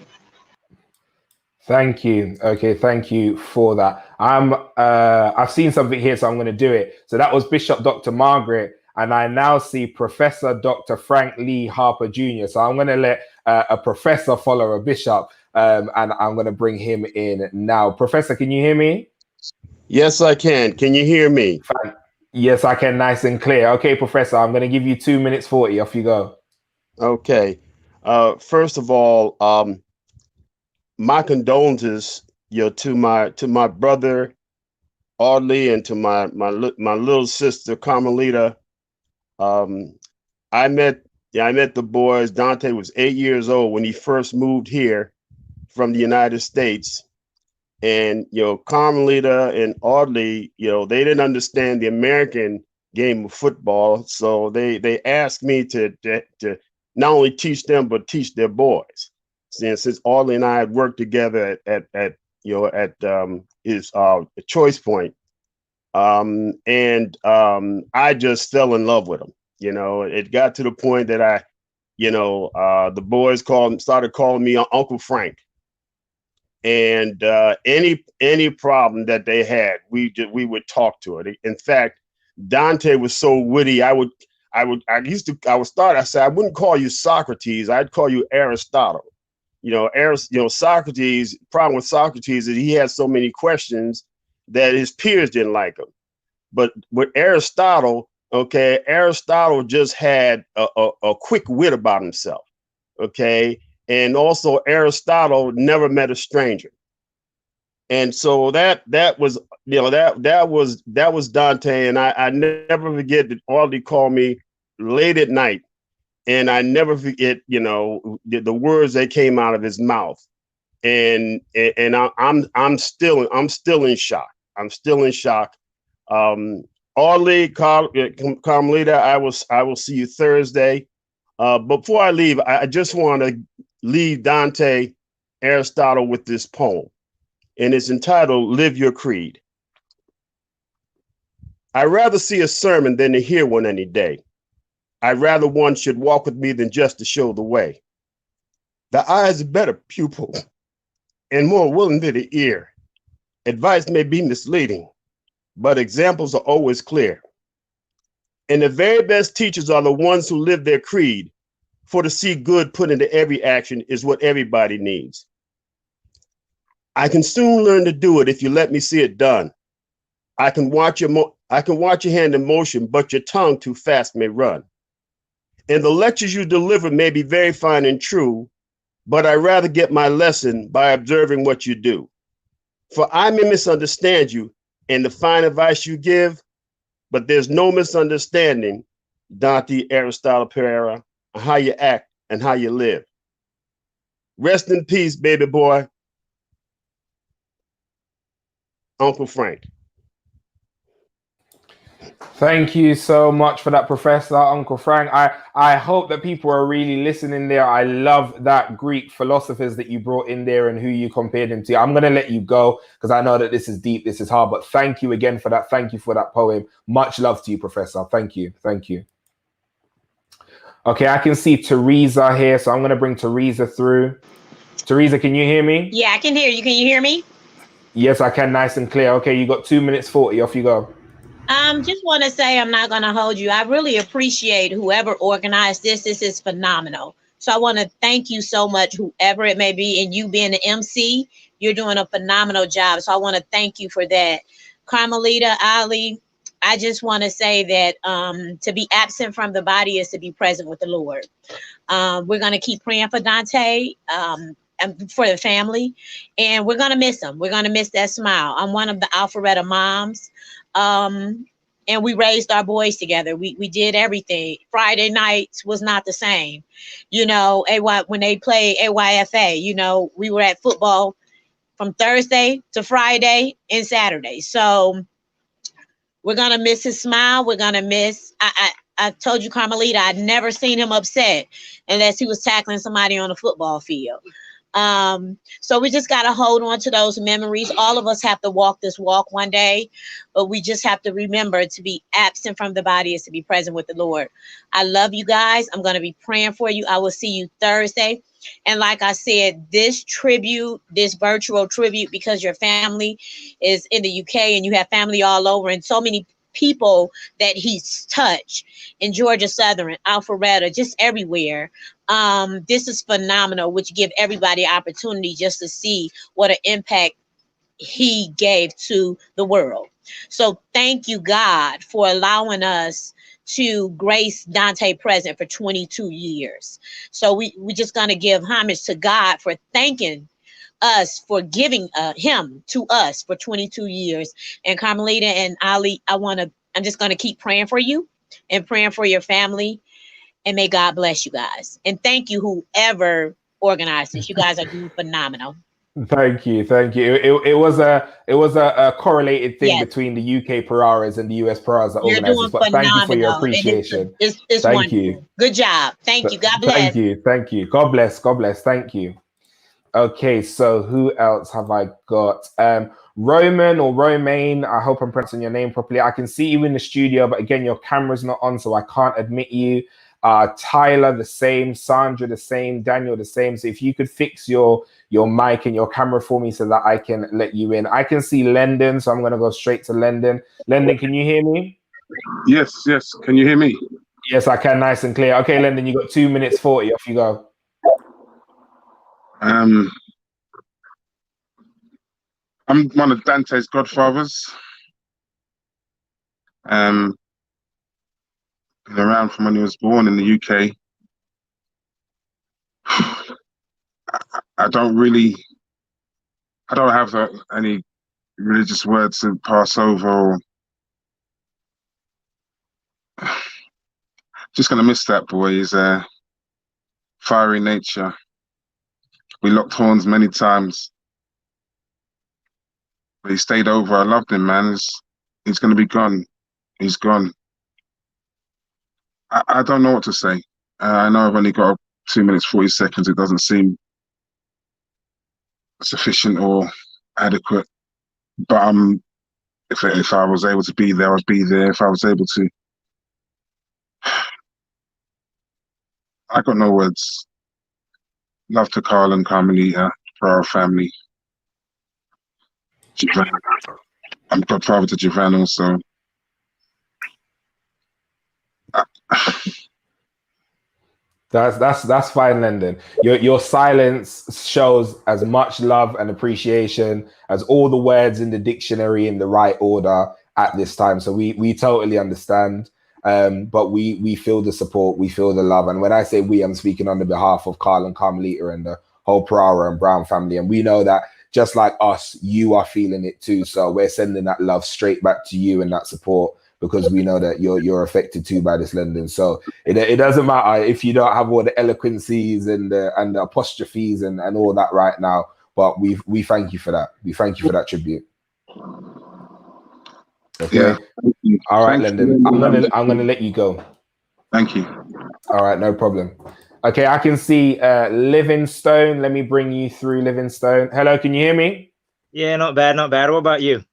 Speaker 1: Thank you. Okay, thank you for that. I've seen something here, so I'm going to do it. So that was Bishop Dr. Margaret, and I now see Professor Dr. Frank Lee Harper Jr. So I'm going to let a professor follow a bishop, and I'm going to bring him in now. Professor, can you hear me?
Speaker 15: Yes, I can. Can you hear me?
Speaker 1: Yes, I can, nice and clear. Okay, Professor, I'm going to give you 2 minutes 40. Off you go.
Speaker 15: Okay. First of all, my condolences, to my brother Audley and to my little sister Carmelita. I met the boys. Dante was 8 years old when he first moved here from the United States. And Carmelita and Audley, they didn't understand the American game of football, so they asked me to not only teach them but teach their boys. Since Audley and I had worked together at his Choice Point, and I just fell in love with him. It got to the point that the boys started calling me Uncle Frank. And any problem that they had, we would talk to it. In fact, Dante was so witty. I would say I wouldn't call you Socrates. I'd call you Aristotle. Socrates. Problem with Socrates is he had so many questions that his peers didn't like him. But with Aristotle, Aristotle just had a quick wit about himself. Okay. And also Aristotle never met a stranger. And so that was Dante. And I never forget that Audley called me late at night. And I never forget, the words that came out of his mouth. And I'm still in shock. I'm still in shock. Audley, Carmelita, I will see you Thursday. Before I leave, I just want to leave Dante Aristotle with this poem, and it's entitled Live Your Creed. I'd rather see a sermon than to hear one any day. I'd rather one should walk with me than just to show the way. The eye is a better pupil and more willing than the ear. Advice may be misleading, but examples are always clear. And the very best teachers are the ones who live their creed, for to see good put into every action is what everybody needs. I can soon learn to do it if you let me see it done. I can watch your hand in motion, but your tongue too fast may run. And the lectures you deliver may be very fine and true, but I'd rather get my lesson by observing what you do. For I may misunderstand you and the fine advice you give, but there's no misunderstanding, Dante Aristotle Parara, how you act and how you live. Rest in peace, baby boy. Uncle Frank.
Speaker 1: Thank you so much for that, Professor Uncle Frank. I hope that people are really listening there. I love that Greek philosophers that you brought in there and who you compared him to. I'm going to let you go because I know that this is deep, this is hard, but thank you again for that. Thank you for that poem. Much love to you, Professor. Thank you. Thank you. Okay, I can see Teresa here, so I'm going to bring Teresa through. Teresa, can you hear me?
Speaker 16: Yeah, I can hear you. Can you hear me?
Speaker 1: Yes, I can, nice and clear. Okay, you got 2 minutes 40. Off you go.
Speaker 16: Just want to say I'm not going to hold you. I really appreciate whoever organized this. This is phenomenal. So I want to thank you so much, whoever it may be, and you being the MC, you're doing a phenomenal job. So I want to thank you for that. Carmelita, Ali, I just want to say that to be absent from the body is to be present with the Lord. We're going to keep praying for Dante and for the family, and we're going to miss him. We're going to miss that smile. I'm one of the Alpharetta moms. And we raised our boys together. We did everything. Friday nights was not the same. When they played AYFA, we were at football from Thursday to Friday and Saturday. So we're going to miss his smile. We're going to miss, I told you, Carmelita, I'd never seen him upset unless he was tackling somebody on the football field. So we just got to hold on to those memories. All of us have to walk this walk one day, but we just have to remember to be absent from the body is to be present with the Lord. I love you guys. I'm going to be praying for you. I will see you Thursday. And like I said, this virtual tribute, because your family is in the UK and you have family all over and so many people that he's touched in Georgia Southern, Alpharetta, just everywhere. This is phenomenal, which give everybody opportunity just to see what an impact he gave to the world. So thank you, God, for allowing us to grace Dante present for 22 years. So we just gonna give homage to God for thanking us for giving him to us for 22 years. And Carmelita and Ali, I'm just gonna keep praying for you and praying for your family. And may God bless you guys. And thank you, whoever organized this. You guys are doing phenomenal.
Speaker 1: Thank you, thank you. It was a correlated thing
Speaker 16: Yes,
Speaker 1: between the UK Pararas and the US Pararas that
Speaker 16: you're
Speaker 1: organize this.
Speaker 16: doing
Speaker 1: But thank you for your
Speaker 16: phenomenal. And
Speaker 1: appreciation.
Speaker 16: it's
Speaker 1: Thank you.
Speaker 16: wonderful. Good job. Thank you. God bless.
Speaker 1: Thank you, thank you. God bless, God bless. Thank you. Okay, so who else have I got? Roman or Romaine, I hope I'm pronouncing your name properly. I can see you in the studio, but again, your camera's not on, so I can't admit you. Tyler, the same. Sandra, the same. Daniel, the same. So if you could fix your mic and your camera for me so that I can let you in. I can see Lendon, so I'm going to go straight to Lendon. Lendon, can you hear me?
Speaker 17: Yes, yes. Can you hear me?
Speaker 1: Yes, I can, nice and clear. Okay, Lendon, you got 2 minutes 40. Off you go.
Speaker 17: I'm one of Dante's godfathers. Been around from when he was born in the UK. I don't have any religious words to pass over. Or just gonna miss that boy. He's a fiery nature. We locked horns many times, but he stayed over. I loved him, man. He's gonna be gone. He's gone. I don't know what to say. I know I've only got 2 minutes 40 seconds. It doesn't seem sufficient or adequate, but if I was able to be there, I'd be there. If I was able to, I got no words. Love to Carl and Carmelita, for our family. Javan. I'm godfather to Javan also.
Speaker 1: That's fine, Lendon. Your silence shows as much love and appreciation as all the words in the dictionary in the right order at this time. So we totally understand. But we feel the support, we feel the love. And when I say we, I'm speaking on the behalf of Carl and Carmelita and the whole Parara and Brown family. And we know that just like us, you are feeling it too. So we're sending that love straight back to you and that support, because we know that you're affected too by this, Lendon. So it doesn't matter if you don't have all the eloquencies and the apostrophes and all that right now. But we thank you for that. We thank you for that tribute. Okay.
Speaker 17: Yeah.
Speaker 1: All right, Lendon. I'm gonna let you go.
Speaker 17: Thank you.
Speaker 1: All right, no problem. Okay, I can see Livingstone. Let me bring you through, Livingstone. Hello, can you hear me?
Speaker 18: Yeah, not bad, not bad. What about you?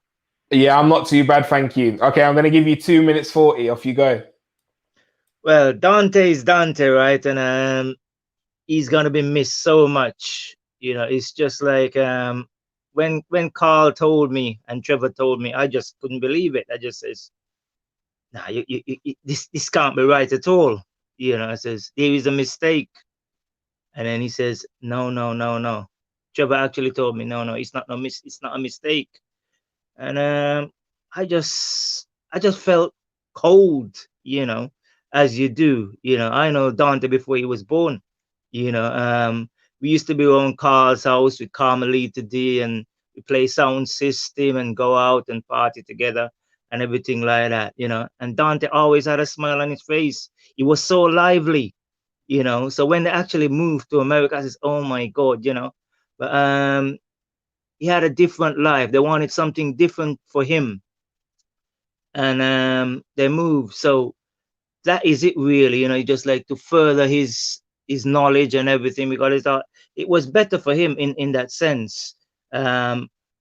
Speaker 1: Yeah, I'm not too bad, thank you. Okay, I'm gonna give you 2 minutes 40. Off you go.
Speaker 18: Well, Dante is Dante, right? And he's gonna be missed so much. You know, it's just like when Carl told me and Trevor told me, I just couldn't believe it. I just says, nah, this can't be right at all. You know, I says, there is a mistake. And then he says, no, no, no, no. Trevor actually told me, no, no, it's not a mistake. And I just felt cold, you know, as you do. You know, I know Dante before he was born. You know, we used to be on Carl's house with Carmelita D, and we play sound system and go out and party together and everything like that, you know. And Dante always had a smile on his face. He was so lively, you know. So when they actually moved to America, I said, oh my God, you know. But he had a different life. They wanted something different for him. And they moved. So that is it really, you know, just like to further his knowledge and everything, because he thought it was better for him in that sense.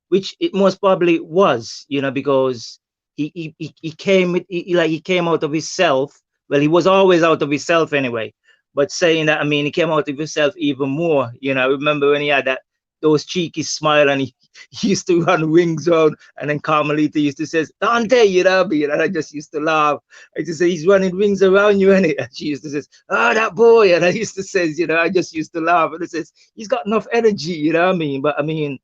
Speaker 18: Which it most probably was, you know, because he came with he came out of himself. Well, he was always out of himself anyway. But saying that, I mean, he came out of himself even more. You know, I remember when he had those cheeky smile, and he used to run rings around. And then Carmelita used to say, Dante, you know me, and I just used to laugh. I used to say, he's running rings around you, and she used to say, oh, that boy. And I used to say, you know, I just used to laugh. And it says, he's got enough energy, you know what I mean? But I mean,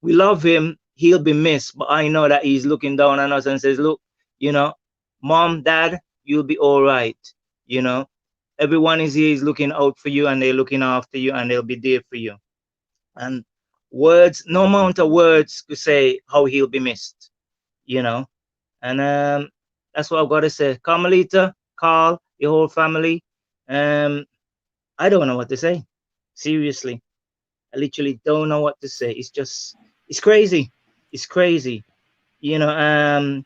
Speaker 18: we love him. He'll be missed, but I know that he's looking down on us and says, look, you know, mom, dad, you'll be all right. You know, everyone is here is looking out for you, and they're looking after you, and they'll be there for you. And words, no amount of words could say how he'll be missed, you know. And that's what I've got to say. Carmelita, Carl, your whole family. I don't know what to say. Seriously. I literally don't know what to say. It's crazy. It's crazy. You know,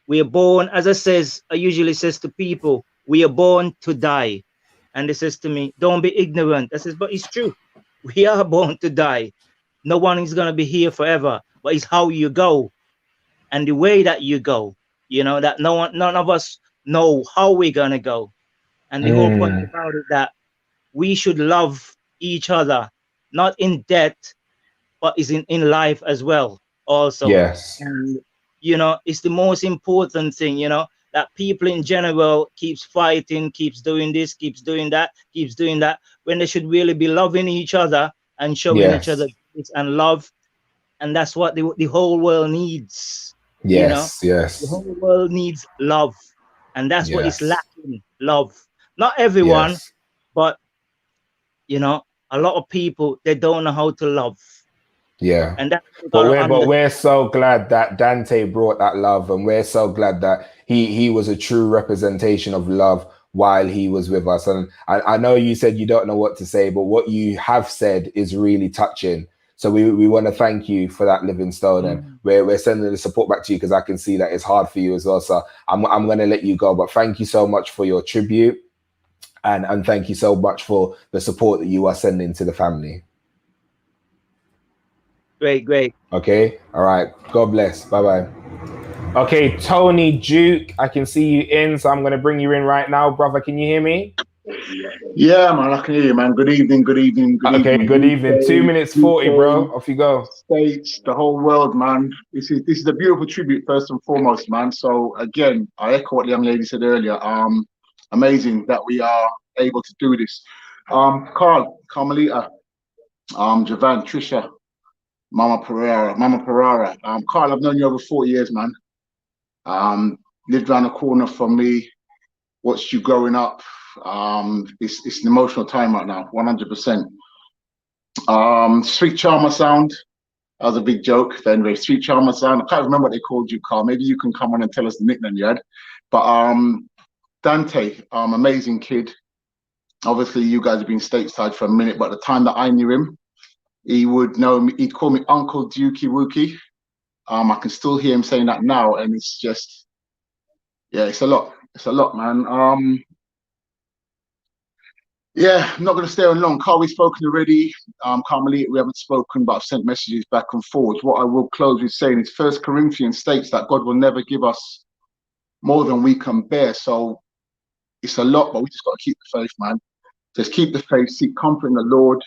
Speaker 18: we are born, as I usually says to people, we are born to die. And they says to me, don't be ignorant. I says, but it's true. We are born to die. No one is gonna be here forever, but it's how you go and the way that you go. You know, that none of us know how we're gonna go. And the whole point about it that we should love each other, not in death, but is in life as well also.
Speaker 1: Yes.
Speaker 18: And you know, it's the most important thing, you know, that people in general keeps fighting, keeps doing this, keeps doing that, when they should really be loving each other and showing each
Speaker 1: Yes.
Speaker 18: other peace and love. And that's what the whole world needs. You know,
Speaker 1: Yes.
Speaker 18: the
Speaker 1: Yes.
Speaker 18: whole world needs love, and that's what is
Speaker 1: Yes.
Speaker 18: lacking, love. Not everyone,
Speaker 1: Yes.
Speaker 18: but you know, a lot of people, they don't know how to love.
Speaker 1: Yeah.
Speaker 18: And that's what we
Speaker 1: But
Speaker 18: gotta
Speaker 1: we're
Speaker 18: understand.
Speaker 1: we're so glad that Dante brought that love, and we're so glad that he was a true representation of love while he was with us. And I know you said you don't know what to say, but what you have said is really touching. So we want to thank you for that, Living Stone, and we're sending the support back to you because I can see that it's hard for you as well. So I'm going to let you go, but thank you so much for your tribute, and thank you so much for the support that you are sending to the family.
Speaker 18: Great.
Speaker 1: Okay. All right. God bless. Bye bye. Okay, Tony Duke, I can see you in, so I'm going to bring you in right now, brother. Can you hear me?
Speaker 19: Yeah, man, I can hear you, man. Good evening, good evening, good
Speaker 1: Okay,
Speaker 19: evening.
Speaker 1: good evening. 2 minutes 40, bro. Off you go.
Speaker 19: States, the whole world, man. This is a beautiful tribute, first and foremost, man. So again, I echo what the young lady said earlier. Amazing that we are able to do this. Carl, Carmelita, Javan, Trisha, Mama Parara. Carl, I've known you over 40 years, man. Lived around the corner from me, watched you growing up. It's an emotional time right now, 100%. Sweet Charmer Sound. That was a big joke. But anyway, Sweet Charmer Sound. I can't remember what they called you, Carl. Maybe you can come on and tell us the nickname you had. But Dante, amazing kid. Obviously, you guys have been stateside for a minute, but the time that I knew him, he would know me. He'd call me Uncle Dukey Wookie. I can still hear him saying that now, and it's just, yeah, it's a lot. It's a lot, man. Yeah, I'm not going to stay on long. Carl, we've spoken already. Carmelita, we haven't spoken, but I've sent messages back and forwards. What I will close with saying is First Corinthians states that God will never give us more than we can bear. So it's a lot, but we just got to keep the faith, man. Just keep the faith, seek comfort in the Lord.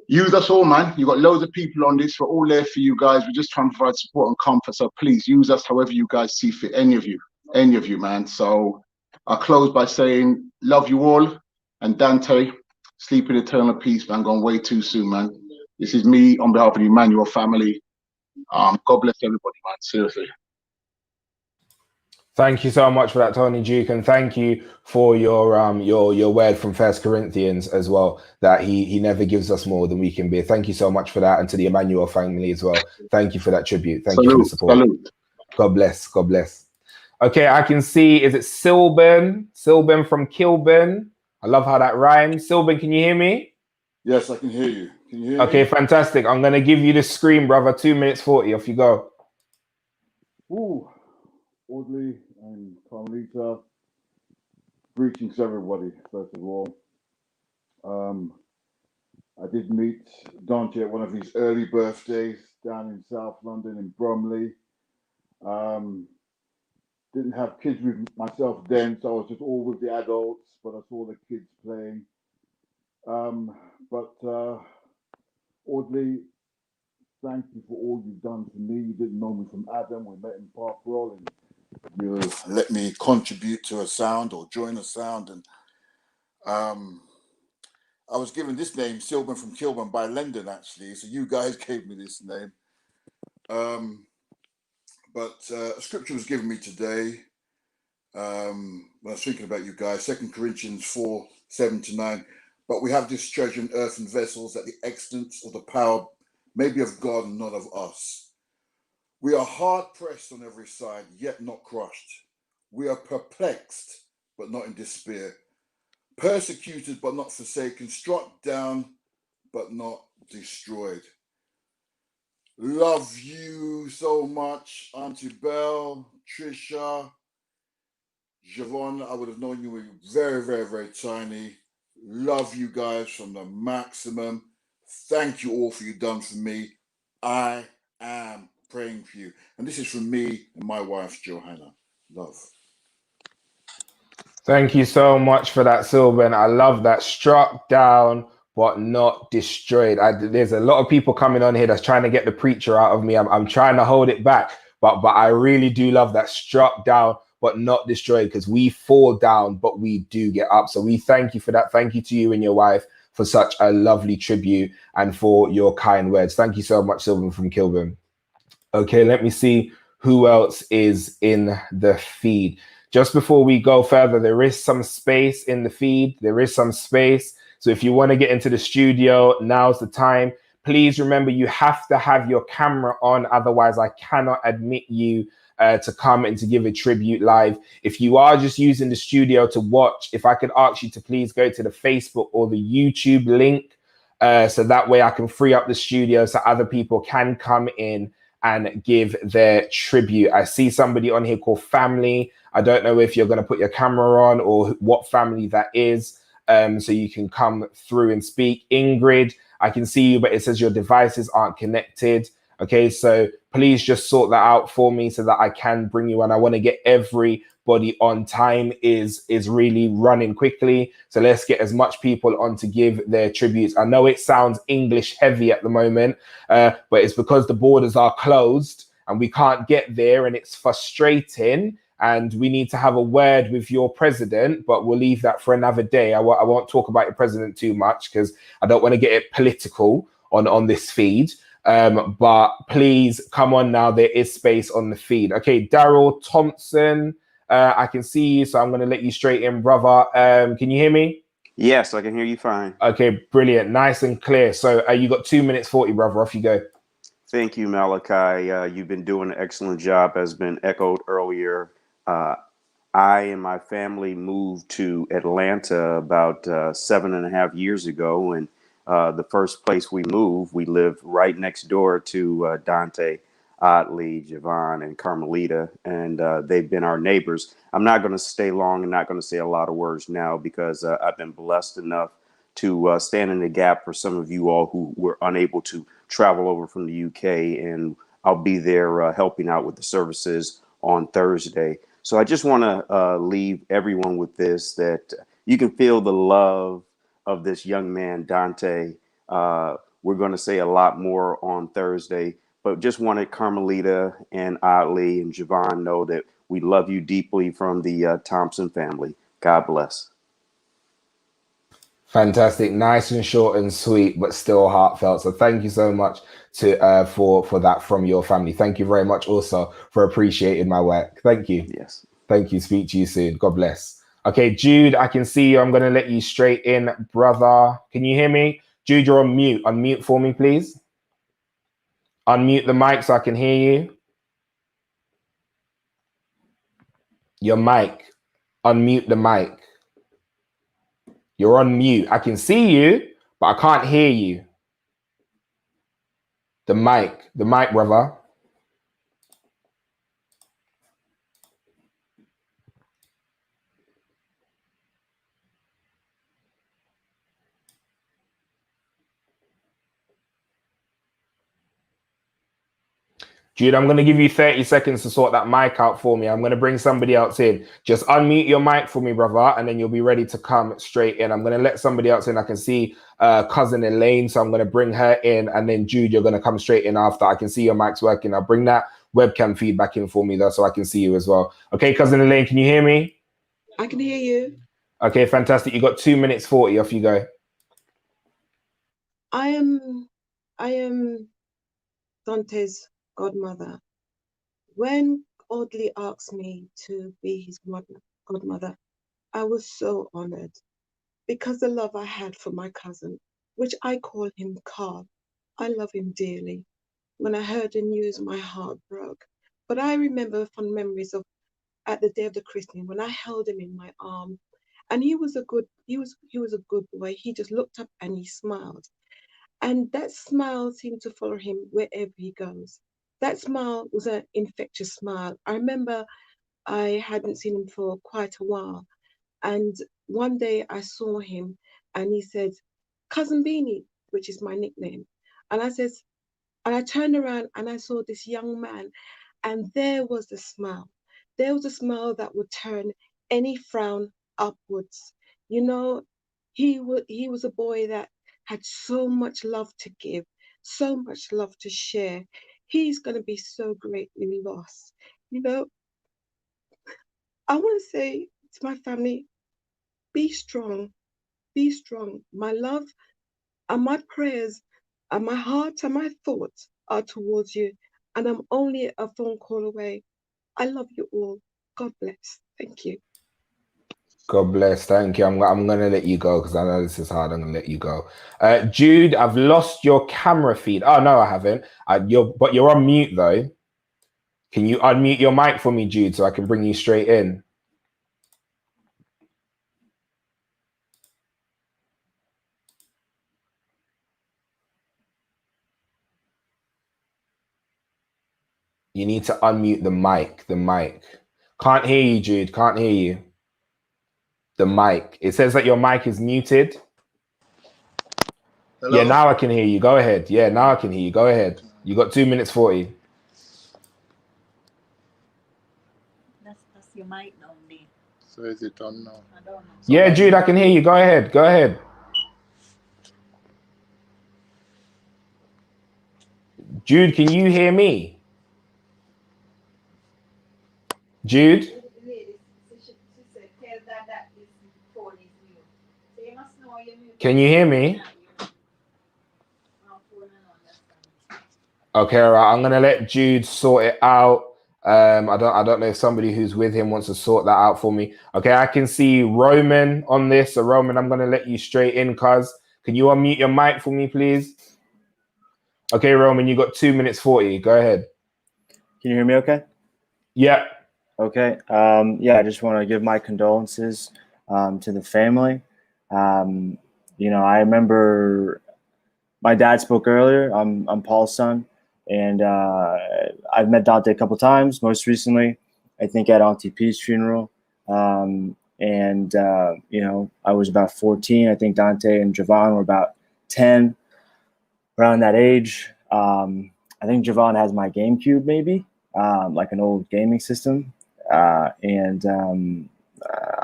Speaker 19: Use us all, man. You've got loads of people on this. We're all there for you guys. We're just trying to provide support and comfort. So please use us however you guys see fit. Any of you, man. So I'll close by saying, love you all. And Dante, sleep in eternal peace, man. Gone way too soon, man. This is me on behalf of the Emmanuel family. God bless everybody, man. Seriously.
Speaker 1: Thank you so much for that, Tony Duke, and thank you for your word from First Corinthians as well, that he never gives us more than we can bear. Thank you so much for that, and to the Emmanuel family as well. Thank you for that tribute. Thank you for the support.
Speaker 19: Salute.
Speaker 1: God bless. God bless. Okay, I can see, is it Silben? Silben from Kilburn. I love how that rhymes. Silben, can you hear me?
Speaker 20: Yes, I can hear you. Can you hear
Speaker 1: Okay,
Speaker 20: me?
Speaker 1: fantastic. I'm going to give you the screen, brother. 2 minutes 40. Off you go.
Speaker 20: Ooh, Audley and Carmelita. Greetings, everybody, first of all. I did meet Dante at one of his early birthdays down in South London in Bromley. Didn't have kids with myself then, so I was just all with the adults, but I saw the kids playing. But Audley, thank you for all you've done for me. You didn't know me from Adam. We met in Park Roll, and you let me contribute to a sound or join a sound. And I was given this name, Silburn from Kilburn, by Lendon, actually. So you guys gave me this name. But a scripture was given me today when I was thinking about you guys, 2 Corinthians 4:7-9. But we have this treasure in earthen vessels, that the excellence of the power may be of God and not of us. We are hard pressed on every side, yet not crushed. We are perplexed, but not in despair. Persecuted, but not forsaken. Struck down, but not destroyed. Love you so much, Auntie Belle, Trisha, Javon. I would have known you when you were very, very, very tiny. Love you guys from the maximum. Thank you all for you done for me. I am praying for you. And this is from me and my wife, Johanna. Love.
Speaker 1: Thank you so much for that, Sylvan. I love that. Struck down but not destroyed. There's a lot of people coming on here that's trying to get the preacher out of me. I'm trying to hold it back, but I really do love that. Struck down but not destroyed, because we fall down but we do get up. So we thank you for that. Thank you to you and your wife for such a lovely tribute and for your kind words. Thank you so much, Sylvan from Kilburn. Okay, let me see who else is in the feed. Just before we go further, there is some space in the feed. There is some space. So if you want to get into the studio, now's the time. Please remember, you have to have your camera on. Otherwise, I cannot admit you to come and to give a tribute live. If you are just using the studio to watch, if I could ask you to please go to the Facebook or the YouTube link, so that way I can free up the studio so other people can come in and give their tribute. I see somebody on here called Family. I don't know if you're going to put your camera on or what family that is, so you can come through and speak. Ingrid, I can see you, but it says your devices aren't connected. Okay, so please just sort that out for me so that I can bring you on. I want to get everybody on. Time is really running quickly, so let's get as much people on to give their tributes. I know it sounds English heavy at the moment, but it's because the borders are closed and we can't get there, and it's frustrating. And we need to have a word with your president, but we'll leave that for another day. I won't talk about your president too much because I don't want to get it political on this feed. But please come on now. There is space on the feed. Okay, Daryl Thompson, I can see you, so I'm going to let you straight in, brother. Can you hear me?
Speaker 21: Yes, I can hear you fine.
Speaker 1: Okay, brilliant. Nice and clear. So you got 2 minutes 40, brother. Off you go.
Speaker 21: Thank you, Malachi. You've been doing an excellent job, as been echoed earlier. I and my family moved to Atlanta about 7.5 years ago. And the first place we moved, we lived right next door to Dante, Otley, Javon, and Carmelita. And they've been our neighbors. I'm not going to stay long and not going to say a lot of words now because I've been blessed enough to stand in the gap for some of you all who were unable to travel over from the UK. And I'll be there helping out with the services on Thursday. So I just want to leave everyone with this, that you can feel the love of this young man, Dante. We're going to say a lot more on Thursday, but just wanted Carmelita and Otley and Javon know that we love you deeply from the Thompson family. God bless.
Speaker 1: Fantastic, nice and short and sweet, but still heartfelt. So thank you so much to for that from your family. Thank you very much also for appreciating my work. Thank you.
Speaker 21: Yes.
Speaker 1: Thank you. Speak to you soon. God bless. Okay, Jude, I can see you. I'm going to let you straight in, brother. Can you hear me? Jude, you're on mute. Unmute for me, please. Unmute the mic so I can hear you. Your mic. Unmute the mic. You're on mute. I can see you, but I can't hear you. The mic, brother. Jude, I'm going to give you 30 seconds to sort that mic out for me. I'm going to bring somebody else in. Just unmute your mic for me, brother, and then you'll be ready to come straight in. I'm going to let somebody else in. I can see cousin Elaine, so I'm going to bring her in, and then Jude, you're going to come straight in after. I can see your mic's working. I'll bring that webcam feedback in for me, though, so I can see you as well. Okay, cousin Elaine, can you hear me?
Speaker 14: I can hear you.
Speaker 1: Okay, fantastic. You got 2 minutes 40. Off you go.
Speaker 14: I am Dante's godmother. When Audley asked me to be his godmother, I was so honored because the love I had for my cousin, which I call him Carl, I love him dearly. When I heard the news, my heart broke. But I remember fond memories of at the day of the christening when I held him in my arm, and he was a good boy. He just looked up and he smiled. And that smile seemed to follow him wherever he goes. That smile was an infectious smile. I remember I hadn't seen him for quite a while. And one day I saw him and he said, Cousin Beanie, which is my nickname. And I turned around and I saw this young man, and there was the smile. There was a smile that would turn any frown upwards. You know, he was a boy that had so much love to give, so much love to share. He's going to be so greatly lost. You know, I want to say to my family, be strong, be strong. My love and my prayers and my heart and my thoughts are towards you, and I'm only a phone call away. I love you all. God bless. Thank you.
Speaker 1: God bless. Thank you. I'm going to let you go because I know this is hard. I'm going to let you go. Jude, I've lost your camera feed. Oh, no, I haven't. But you're on mute, though. Can you unmute your mic for me, Jude, so I can bring you straight in? You need to unmute the mic. The mic. Can't hear you, Jude. Can't hear you. The mic. It says that your mic is muted.
Speaker 2: Hello?
Speaker 1: Yeah, now I can hear you. Go ahead. Yeah, now I can hear you. Go ahead. You got 2 minutes 40.
Speaker 2: That's your mic now, me. So is it on now? I don't know.
Speaker 1: Yeah, Jude, I can hear you. Go ahead. Go ahead. Jude, can you hear me? Jude? Can you hear me? Okay, all right. I'm gonna let Jude sort it out. I don't know if somebody who's with him wants to sort that out for me. Okay, I can see Roman on this. So Roman, I'm gonna let you straight in, cuz. Can you unmute your mic for me, please? Okay, Roman, you got 2 minutes 40. Go ahead.
Speaker 22: Can you hear me okay?
Speaker 1: Yeah.
Speaker 22: Okay. Yeah, I just want to give my condolences to the family. I remember my dad spoke earlier. I'm Paul's son, and I've met Dante a couple times. Most recently, I think at Auntie P's funeral. I was about 14. I think Dante and Javon were about 10, around that age. I think Javon has my GameCube, maybe, like an old gaming system. I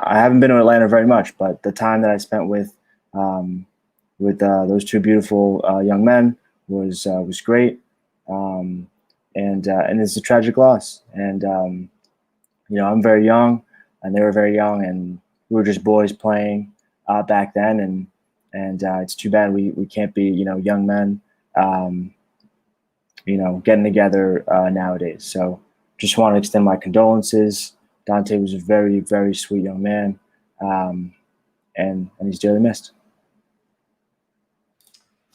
Speaker 22: haven't been to Atlanta very much, but the time that I spent with those two beautiful young men was great. And it's a tragic loss. And I'm very young, and they were very young, and we were just boys playing back then. And it's too bad we can't be young men getting together nowadays. So just want to extend my condolences. Dante was a very, very sweet young man, and he's dearly missed.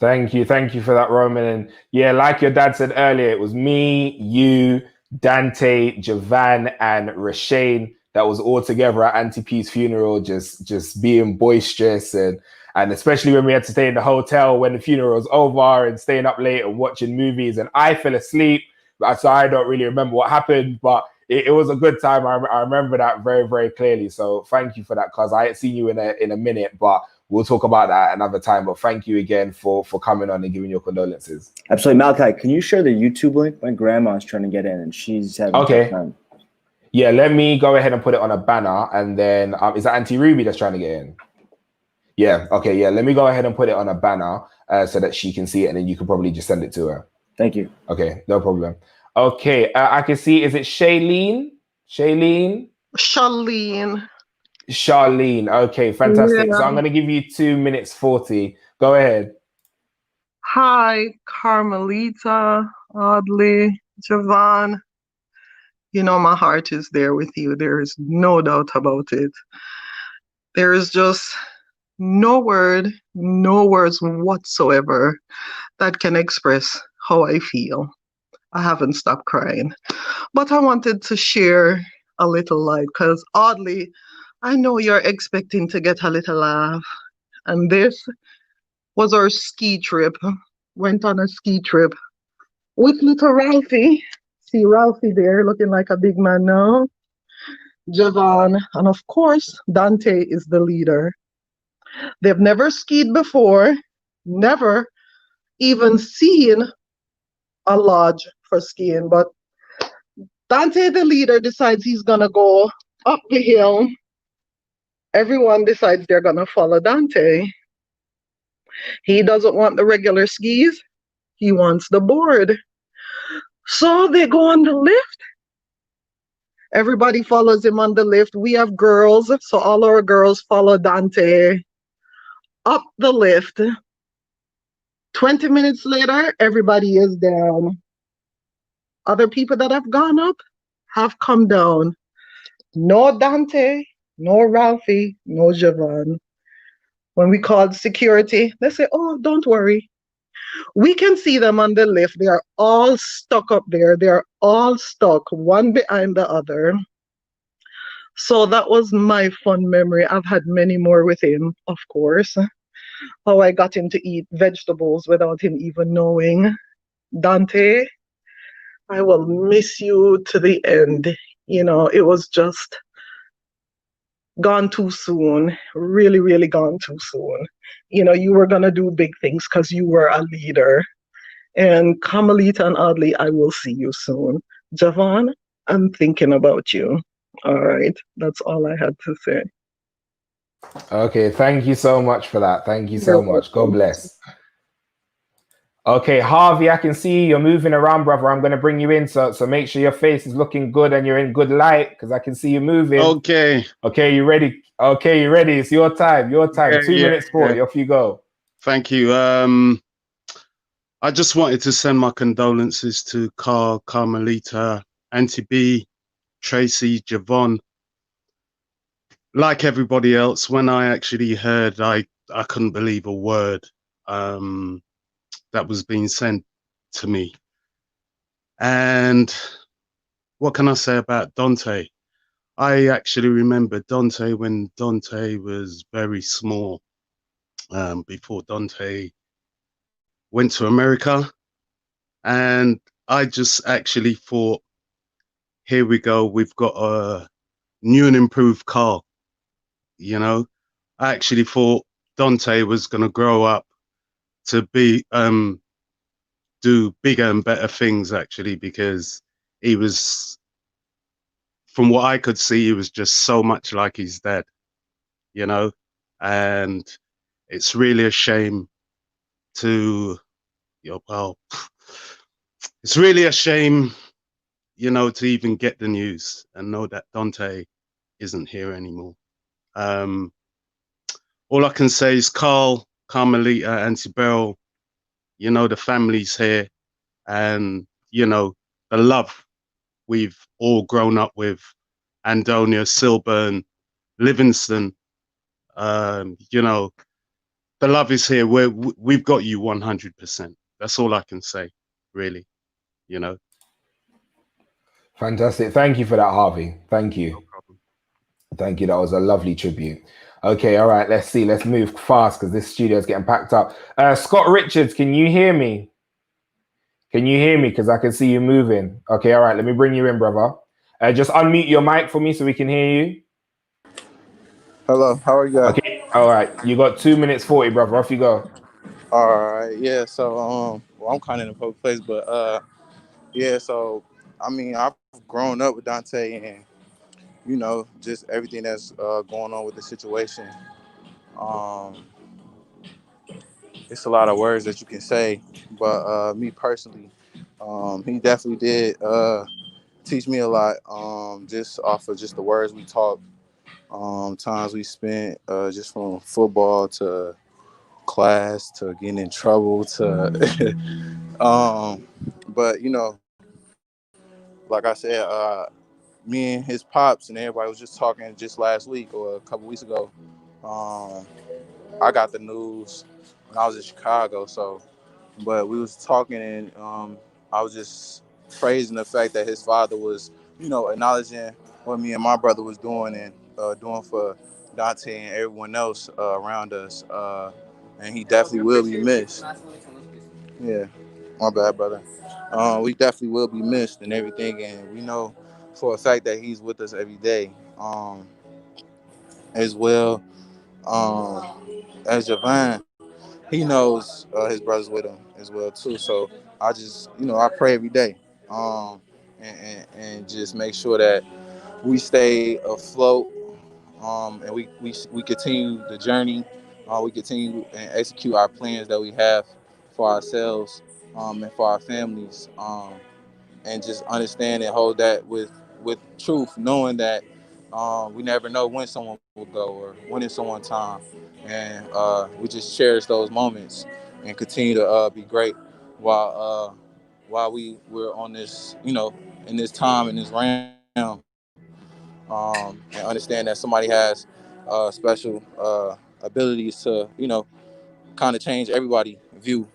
Speaker 1: Thank you for that, Roman. And yeah, like your dad said earlier, it was me, you, Dante, Javan, and Rashane that was all together at Auntie P's funeral, just being boisterous and especially when we had to stay in the hotel when the funeral was over and staying up late and watching movies. And I fell asleep, so I don't really remember what happened, but it was a good time. I remember that very, very clearly. So thank you for that, cuz I ain't seen you in a minute, but we'll talk about that another time. But thank you again for coming on and giving your condolences.
Speaker 22: Absolutely. Malachi, can you share the YouTube link? My grandma's trying to get in and she's having a tough time.
Speaker 1: Yeah, let me go ahead and put it on a banner, and then is that Auntie Ruby that's trying to get in? Yeah, okay, yeah. Let me go ahead and put it on a banner so that she can see it, and then you can probably just send it to her.
Speaker 22: Thank you.
Speaker 1: Okay, no problem. Okay, I can see, is it Shailene? Shailene? Charlene. Okay, fantastic.
Speaker 3: Yeah.
Speaker 1: So I'm going to give you 2 minutes 40. Go ahead.
Speaker 3: Hi, Carmelita, Audley, Javon. You know, my heart is there with you. There is no doubt about it. There is just no words whatsoever that can express how I feel. I haven't stopped crying. But I wanted to share a little light because, Audley, I know you're expecting to get a little laugh. And this was our ski trip. Went on a ski trip with little Ralphie. See Ralphie there looking like a big man now. Javon, and of course, Dante is the leader. They've never skied before, never even seen a lodge for skiing, but Dante, the leader, decides he's gonna go up the hill. Everyone decides they're gonna follow Dante. He doesn't want the regular skis, he wants the board. So they go on the lift. Everybody follows him on the lift. We have girls, so all our girls follow Dante up the lift. 20 minutes later, everybody is down. Other people that have gone up have come down. No Dante, no Ralphie, no Javon. When we called security, they say, oh, don't worry. We can see them on the lift. They are all stuck up there. They are all stuck, one behind the other. So that was my fun memory. I've had many more with him, of course. How I got him to eat vegetables without him even knowing. Dante, I will miss you to the end. You know, it was just gone too soon. Really, really gone too soon. You know, you were going to do big things because you were a leader. And Carmelita and Audley, I will see you soon. Javon, I'm thinking about you. All right. That's all I had to say.
Speaker 1: Okay, thank you so much for that. Thank you so much. God bless. Okay, Harvey, I can see you're moving around, brother. I'm going to bring you in, so make sure your face is looking good and you're in good light because I can see you moving.
Speaker 4: Okay.
Speaker 1: Okay, you ready? Okay, you ready? It's your time. Your time.
Speaker 4: Yeah,
Speaker 1: 2 minutes 40. Off you go.
Speaker 4: Thank you. I just wanted to send my condolences to Carl, Carmelita, Auntie B, Tracy, Javon. Like everybody else, when I actually heard, I couldn't believe a word that was being sent to me. And what can I say about Dante? I actually remember Dante when Dante was very small, before Dante went to America. And I just actually thought, here we go, we've got a new and improved Carl. You know, I actually thought Dante was going to grow up to be do bigger and better things, actually, because he was, from what I could see, he was just so much like his dad, you know. And it's really a shame to, well, it's really a shame, you know, to even get the news and know that Dante isn't here anymore. All I can say is Carl, Carmelita, Auntie Beryl, you know, the family's here, and, you know, the love we've all grown up with, Andonia, Silburn, Livingston, you know, the love is here. We've got you 100%. That's all I can say, really, you know.
Speaker 1: Fantastic. Thank you for that, Harvey. Thank you.
Speaker 4: No problem.
Speaker 1: Thank you. That was a lovely tribute. Okay, all right. Let's see. Let's move fast because this studio is getting packed up. Scott Richards, can you hear me? Can you hear me? Because I can see you moving. Okay, all right. Let me bring you in, brother. Just unmute your mic for me so we can hear you.
Speaker 5: Hello, how are you guys?
Speaker 1: Okay, all right. You got 2 minutes 40, brother. Off you go.
Speaker 5: All right, yeah. So, well, I'm kind of in a public place, but yeah. So, I mean, I've grown up with Dante, and you know, just everything that's going on with the situation. Um, it's a lot of words that you can say, but me personally, he definitely did teach me a lot. Just off of just the words we talked, times we spent, just from football to class to getting in trouble to but you know, like I said, me and his pops and everybody was just talking just last week or a couple weeks ago. um I got the news when I was in Chicago, so but we was talking, and I was just praising the fact that his father was, you know, acknowledging what me and my brother was doing, and doing for Dante and everyone else around us, and he definitely will be missed. Yeah, my bad, brother. We definitely will be missed and everything, and we know for a fact that he's with us every day, as well, as Javon. He knows his brother's with him as well too. So I just, you know, I pray every day, and just make sure that we stay afloat, and we continue the journey. We continue and execute our plans that we have for ourselves, and for our families, and just understand and hold that with truth, knowing that we never know when someone will go or when it's someone's time, and we just cherish those moments and continue to be great while we're on this, you know, in this time, in this realm, and understand that somebody has special abilities to, you know, kind of change everybody's view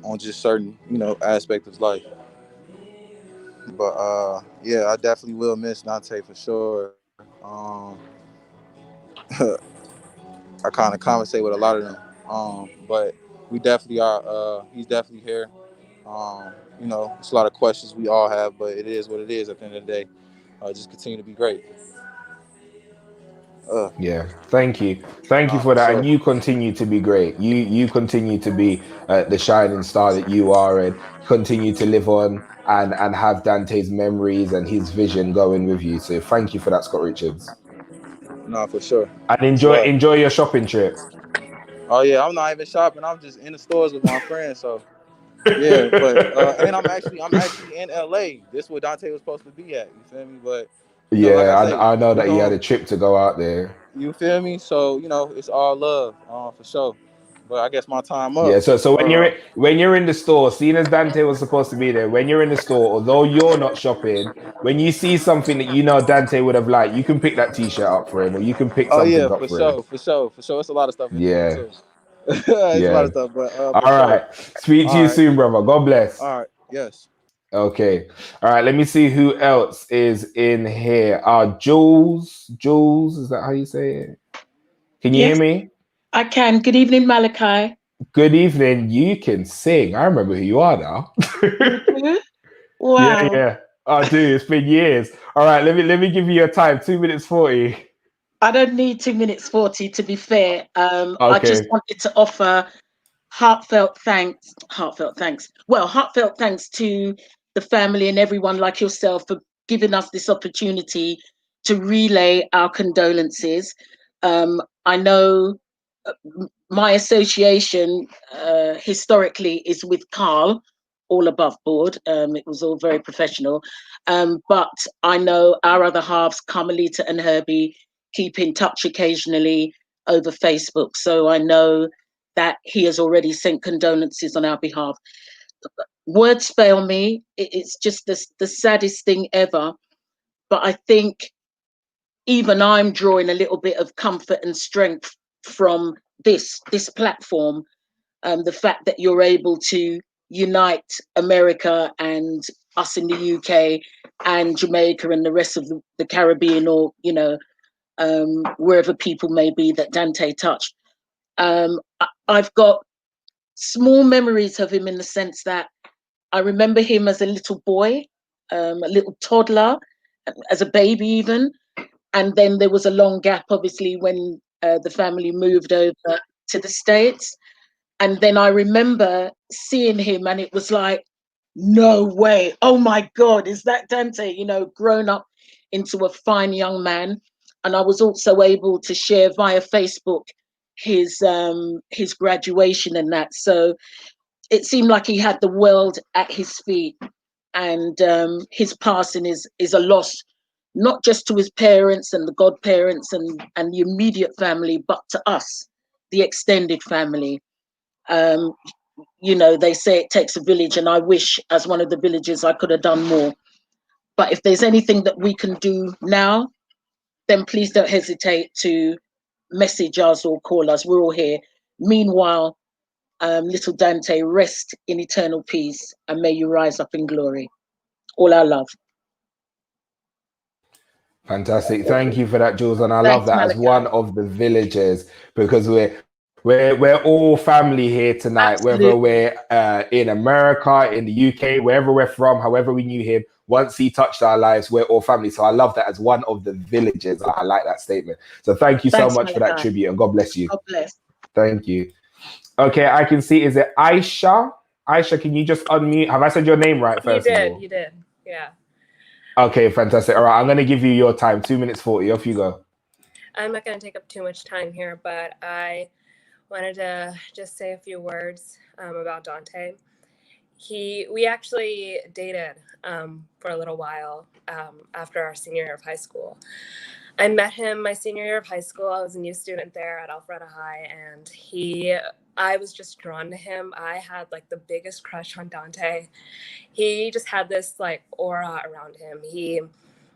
Speaker 5: on just certain, you know, aspects of life. But yeah, I definitely will miss Dante for sure. I kind of conversate with a lot of them, but we definitely are. He's definitely here. You know, it's a lot of questions we all have, but it is what it is. At the end of the day, just continue to be great.
Speaker 1: Yeah, thank you for
Speaker 5: For
Speaker 1: that, and
Speaker 5: sure.
Speaker 1: you continue to be great. You continue to be the shining star that you are, and continue to live on and have Dante's memories and his vision going with you. So thank you for that, Scott Richards,
Speaker 5: No, for sure.
Speaker 1: and
Speaker 5: It's love.
Speaker 1: enjoy your shopping trip.
Speaker 5: Oh yeah, I'm not even shopping. I'm just in the stores with my friends. So yeah, but and I'm actually in LA. This is where Dante was supposed to be at. You feel me? But you know, like I
Speaker 1: Yeah,
Speaker 5: say,
Speaker 1: I know
Speaker 5: we
Speaker 1: that you had
Speaker 5: gon'
Speaker 1: a trip to go out there.
Speaker 5: you feel me? So you know, it's all love, for sure. But I guess my time up.
Speaker 1: Yeah, so when you're in the store, seeing as Dante was supposed to be there, when you're in the store, although you're not shopping, when you see something that you know Dante would have liked, you can pick that T-shirt up for him, or you can pick
Speaker 5: Oh yeah,
Speaker 1: something up
Speaker 5: for
Speaker 1: for him.
Speaker 5: sure, for sure, for sure. It's a lot of stuff in there
Speaker 1: Yeah,
Speaker 5: too. It's a lot
Speaker 1: yeah.
Speaker 5: of stuff, but for
Speaker 1: All
Speaker 5: sure.
Speaker 1: right. Speak to you
Speaker 5: All right,
Speaker 1: soon, brother. God bless.
Speaker 5: all right. Yes.
Speaker 1: Okay. All right. Let me see who else is in here. Jules. Jules, is that how you say it? Can you hear
Speaker 6: Yes,
Speaker 1: me?
Speaker 6: I can. Good evening, Malachi.
Speaker 1: Good evening. You can sing. I remember who you are now.
Speaker 6: You do?
Speaker 1: Yeah,
Speaker 6: Wow.
Speaker 1: yeah. I do. It's been years. All right. Let me give you your time. 2 minutes 40.
Speaker 6: I don't need 2 minutes 40 to be fair. I just
Speaker 1: Okay.
Speaker 6: wanted to offer heartfelt thanks to the family and everyone like yourself for giving us this opportunity to relay our condolences. I know my association historically is with Carl, all above board. It was all very professional. But I know our other halves, Carmelita and Herbie, keep in touch occasionally over Facebook. So I know that he has already sent condolences on our behalf. Words fail me. It's just the saddest thing ever. But I think even I'm drawing a little bit of comfort and strength from this platform. The fact that you're able to unite America and us in the UK and Jamaica and the rest of the Caribbean, or wherever people may be that Dante touched. I've got small memories of him in the sense that I remember him as a little boy, a little toddler, as a baby even. And then there was a long gap, obviously, when the family moved over to the States. And then I remember seeing him and it was like, no way. Oh my God, is that Dante? You know, grown up into a fine young man. And I was also able to share via Facebook his graduation and that. So it seemed like he had the world at his feet. And his passing is a loss, not just to his parents and the godparents and the immediate family, but to us, the extended family. You know, they say it takes a village, and I wish as one of the villages I could have done more. But if there's anything that we can do now, then please don't hesitate to message us or call us. We're all here. Meanwhile, little Dante, rest in eternal peace and may you rise up in glory. All our love.
Speaker 1: Fantastic. Thank you for that, Jules. And I love
Speaker 6: Thanks,
Speaker 1: that as
Speaker 6: Malachi.
Speaker 1: one of the villagers, because we're all family here tonight, whether we're in America, in the UK, wherever we're from, however we knew him. Once he touched our lives, we're all family. So I love that as one of the villagers. I like that statement. So thank you so much for that tribute, and God bless you.
Speaker 6: God bless.
Speaker 1: Thank you. Okay, I can see. Is it Aisha? Aisha, can you just unmute? Have I said your name right first of all?
Speaker 7: You did. Yeah.
Speaker 1: Okay, fantastic. All right, I'm going to give you your time. 2 minutes 40. Off you go.
Speaker 7: I'm not going to take up too much time here, but I wanted to just say a few words about Dante. We actually dated for a little while after our senior year of high school. I met him my senior year of high school. I was a new student there at Alpharetta High, and I was just drawn to him. I had like the biggest crush on Dante. He just had this like aura around him. He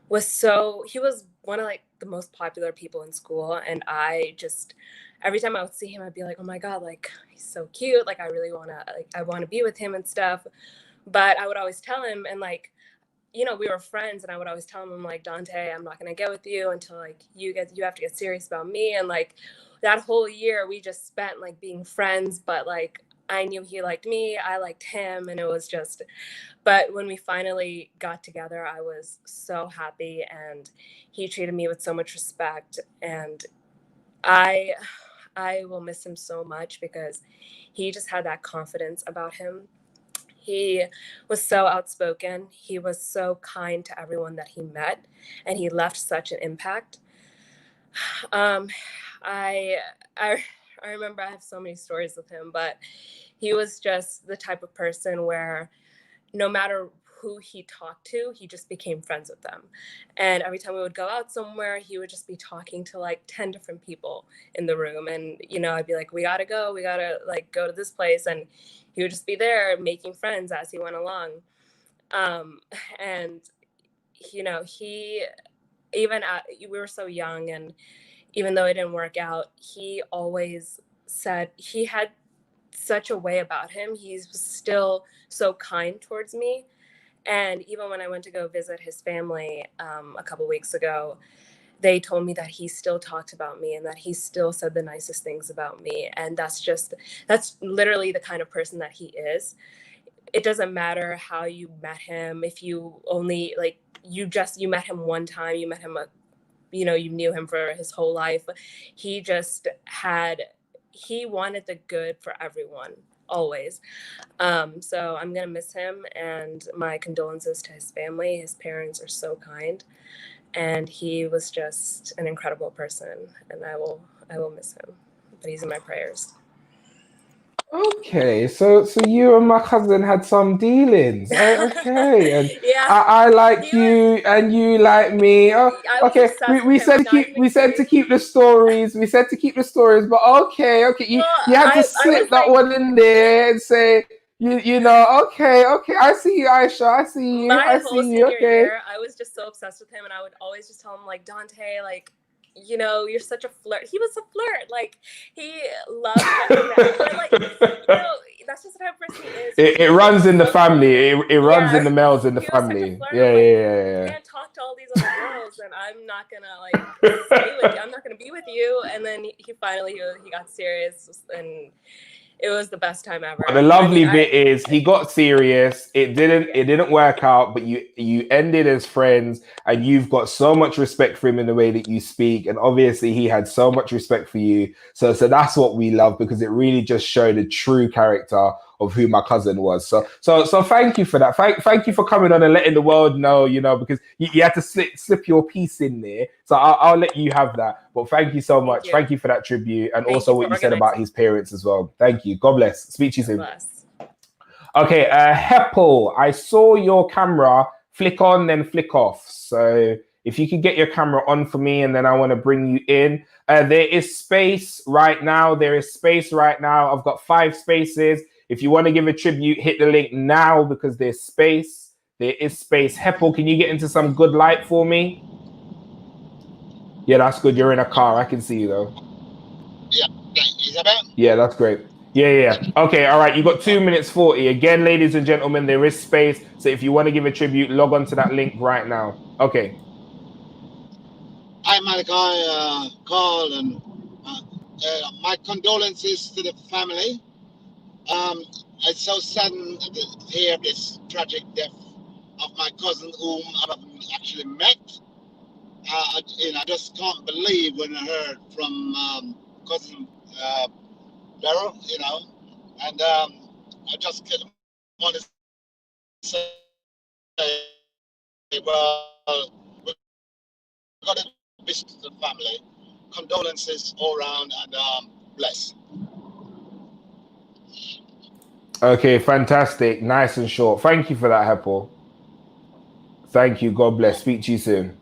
Speaker 7: was one of like the most popular people in school, and every time I would see him, I'd be like, oh my God, like he's so cute. Like I really I want to be with him and stuff. But I would always tell him, and like, you know, we were friends, and I would always tell him, like, Dante, I'm not going to get with you until like you have to get serious about me. And like that whole year we just spent like being friends, but like I knew he liked me, I liked him, and it was just, but when we finally got together, I was so happy, and he treated me with so much respect, and I will miss him so much because he just had that confidence about him. He was so outspoken. He was so kind to everyone that he met, and he left such an impact. I remember, I have so many stories with him, but he was just the type of person where no matter who he talked to, he just became friends with them. And every time we would go out somewhere, he would just be talking to like 10 different people in the room. And, you know, I'd be like, we gotta like go to this place. And he would just be there making friends as he went along. And, you know, we were so young, and even though it didn't work out, he always said he had such a way about him. He's still so kind towards me. And even when I went to go visit his family a couple weeks ago, they told me that he still talked about me and that he still said the nicest things about me. And that's literally the kind of person that he is. It doesn't matter how you met him. If you only like, you met him one time, you met him, you knew him for his whole life. He wanted the good for everyone, always. So I'm gonna miss him, and my condolences to his family. His parents are so kind, and he was just an incredible person, and I will miss him, but he's in my prayers.
Speaker 1: Okay, so you and my cousin had some dealings. Okay, and
Speaker 7: yeah,
Speaker 1: I like you and you like me. Oh,
Speaker 7: I was
Speaker 1: okay.
Speaker 7: obsessed
Speaker 1: We
Speaker 7: with him.
Speaker 1: said to keep the stories. We said to keep the stories, but okay. You had to slip that one in there and say you know. Okay. I see you, Aisha. I see you.
Speaker 7: My whole senior year, I was just so obsessed with him, and I would always just tell him, like, Dante, like, you know, you're such a flirt. He was a flirt. Like, he loved dressing up. But, like, you know, that's just the type of person he is.
Speaker 1: It runs in the family. It runs in the males in the
Speaker 7: He was such a
Speaker 1: family.
Speaker 7: flirt.
Speaker 1: Yeah.
Speaker 7: You can't talk to all these other girls, and I'm not gonna like be with you. I'm not gonna be with you. And then he finally got serious, and it was the best time ever.
Speaker 1: But the lovely bit is he got serious. It didn't work out, but you ended as friends, and you've got so much respect for him in the way that you speak, and obviously he had so much respect for you. So that's what we love, because it really just showed a true character of who my cousin was. So thank you for that. Thank you for coming on and letting the world know, because you had to slip your piece in there. So I'll let you have that. But thank you so much. Thank you for that tribute, and also what you said about his parents as well. Thank you. God bless. Speak to you soon. Okay, Heppel, I saw your camera flick on, then flick off. So if you could get your camera on for me, and then I want to bring you in. There is space right now. I've got 5 spaces. If you want to give a tribute, hit the link now, because there's space. There is space. Heppel, can you get into some good light for me? Yeah, that's good. You're in a car. I can see you though. Yeah, that's great. Yeah. Okay, all right. You got 2 minutes 40. Again, ladies and gentlemen, there is space. So if you want to give a tribute, log on to that link right now. Okay.
Speaker 9: Hi, Malachi, Carl, and my condolences to the family. It's so sudden to hear this tragic death of my cousin, whom I haven't actually met. I just can't believe when I heard from cousin Daryl, and I just want to say, well, we've got to visit the family. Condolences all around, and bless.
Speaker 1: Okay, fantastic. Nice and short. Thank you for that, Heppel. Thank you. God bless. Speak to you soon.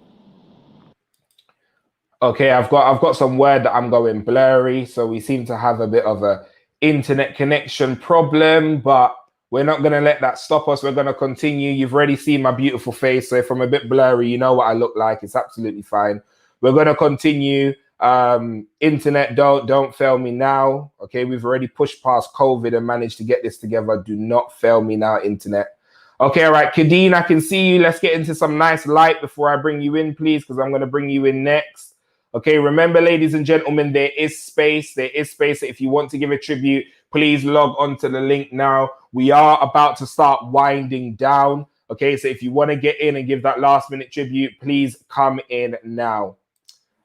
Speaker 1: Okay, I've got some word that I'm going blurry, so we seem to have a bit of a internet connection problem, but we're not going to let that stop us. We're going to continue. You've already seen my beautiful face, so if I'm a bit blurry, you know what I look like. It's absolutely fine. We're going to continue. Internet, don't fail me now. Okay, we've already pushed past COVID and managed to get this together. Do not fail me now, internet. Okay, all right, Kadeen, I can see you. Let's get into some nice light before I bring you in, please, because I'm going to bring you in next. Okay, remember, ladies and gentlemen, there is space. There is space. If you want to give a tribute, please log on to the link now. We are about to start winding down. Okay, so if you want to get in and give that last minute tribute, please come in now.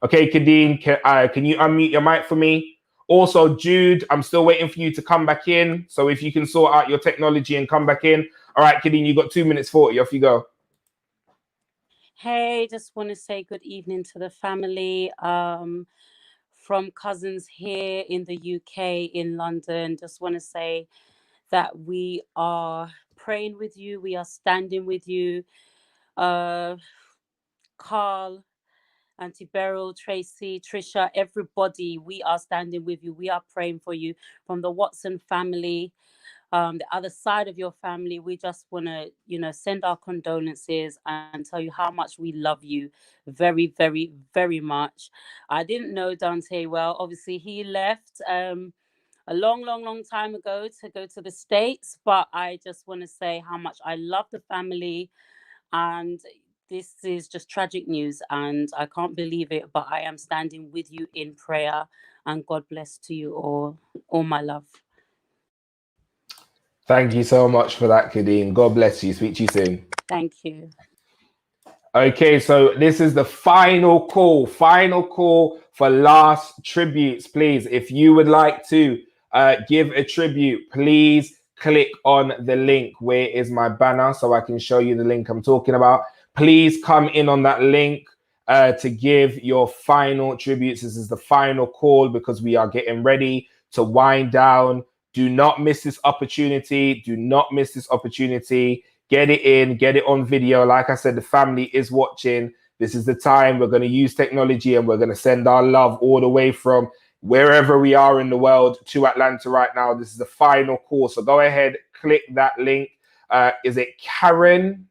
Speaker 1: Okay, Kadeen, can you unmute your mic for me? Also, Jude, I'm still waiting for you to come back in. So if you can sort out your technology and come back in. All right, Kadeen, you got 2 minutes 40. Off you go.
Speaker 10: Hey, just want to say good evening to the family from cousins here in the UK, in London. Just want to say that we are praying with you. We are standing with you. Carl, Auntie Beryl, Tracy, Trisha, everybody, we are standing with you. We are praying for you. From the Watson family, the other side of your family, we just want to, send our condolences and tell you how much we love you very, very, very much. I didn't know Dante well. Obviously, he left a long time ago to go to the States, but I just want to say how much I love the family, and this is just tragic news, and I can't believe it, but I am standing with you in prayer, and God bless to you all my love.
Speaker 1: Thank you so much for that, Kadeen. God bless you. Speak to you soon.
Speaker 10: Thank you.
Speaker 1: Okay, so this is the final call for last tributes. Please, if you would like to give a tribute, please click on the link. Where is my banner so I can show you the link I'm talking about? Please come in on that link to give your final tributes. This is the final call because we are getting ready to wind down. Do not miss this opportunity. Do not miss this opportunity. Get it in, get it on video. Like I said, the family is watching. This is the time we're going to use technology, and we're going to send our love all the way from wherever we are in the world to Atlanta right now. This is the final call. So go ahead, click that link. Is it Karen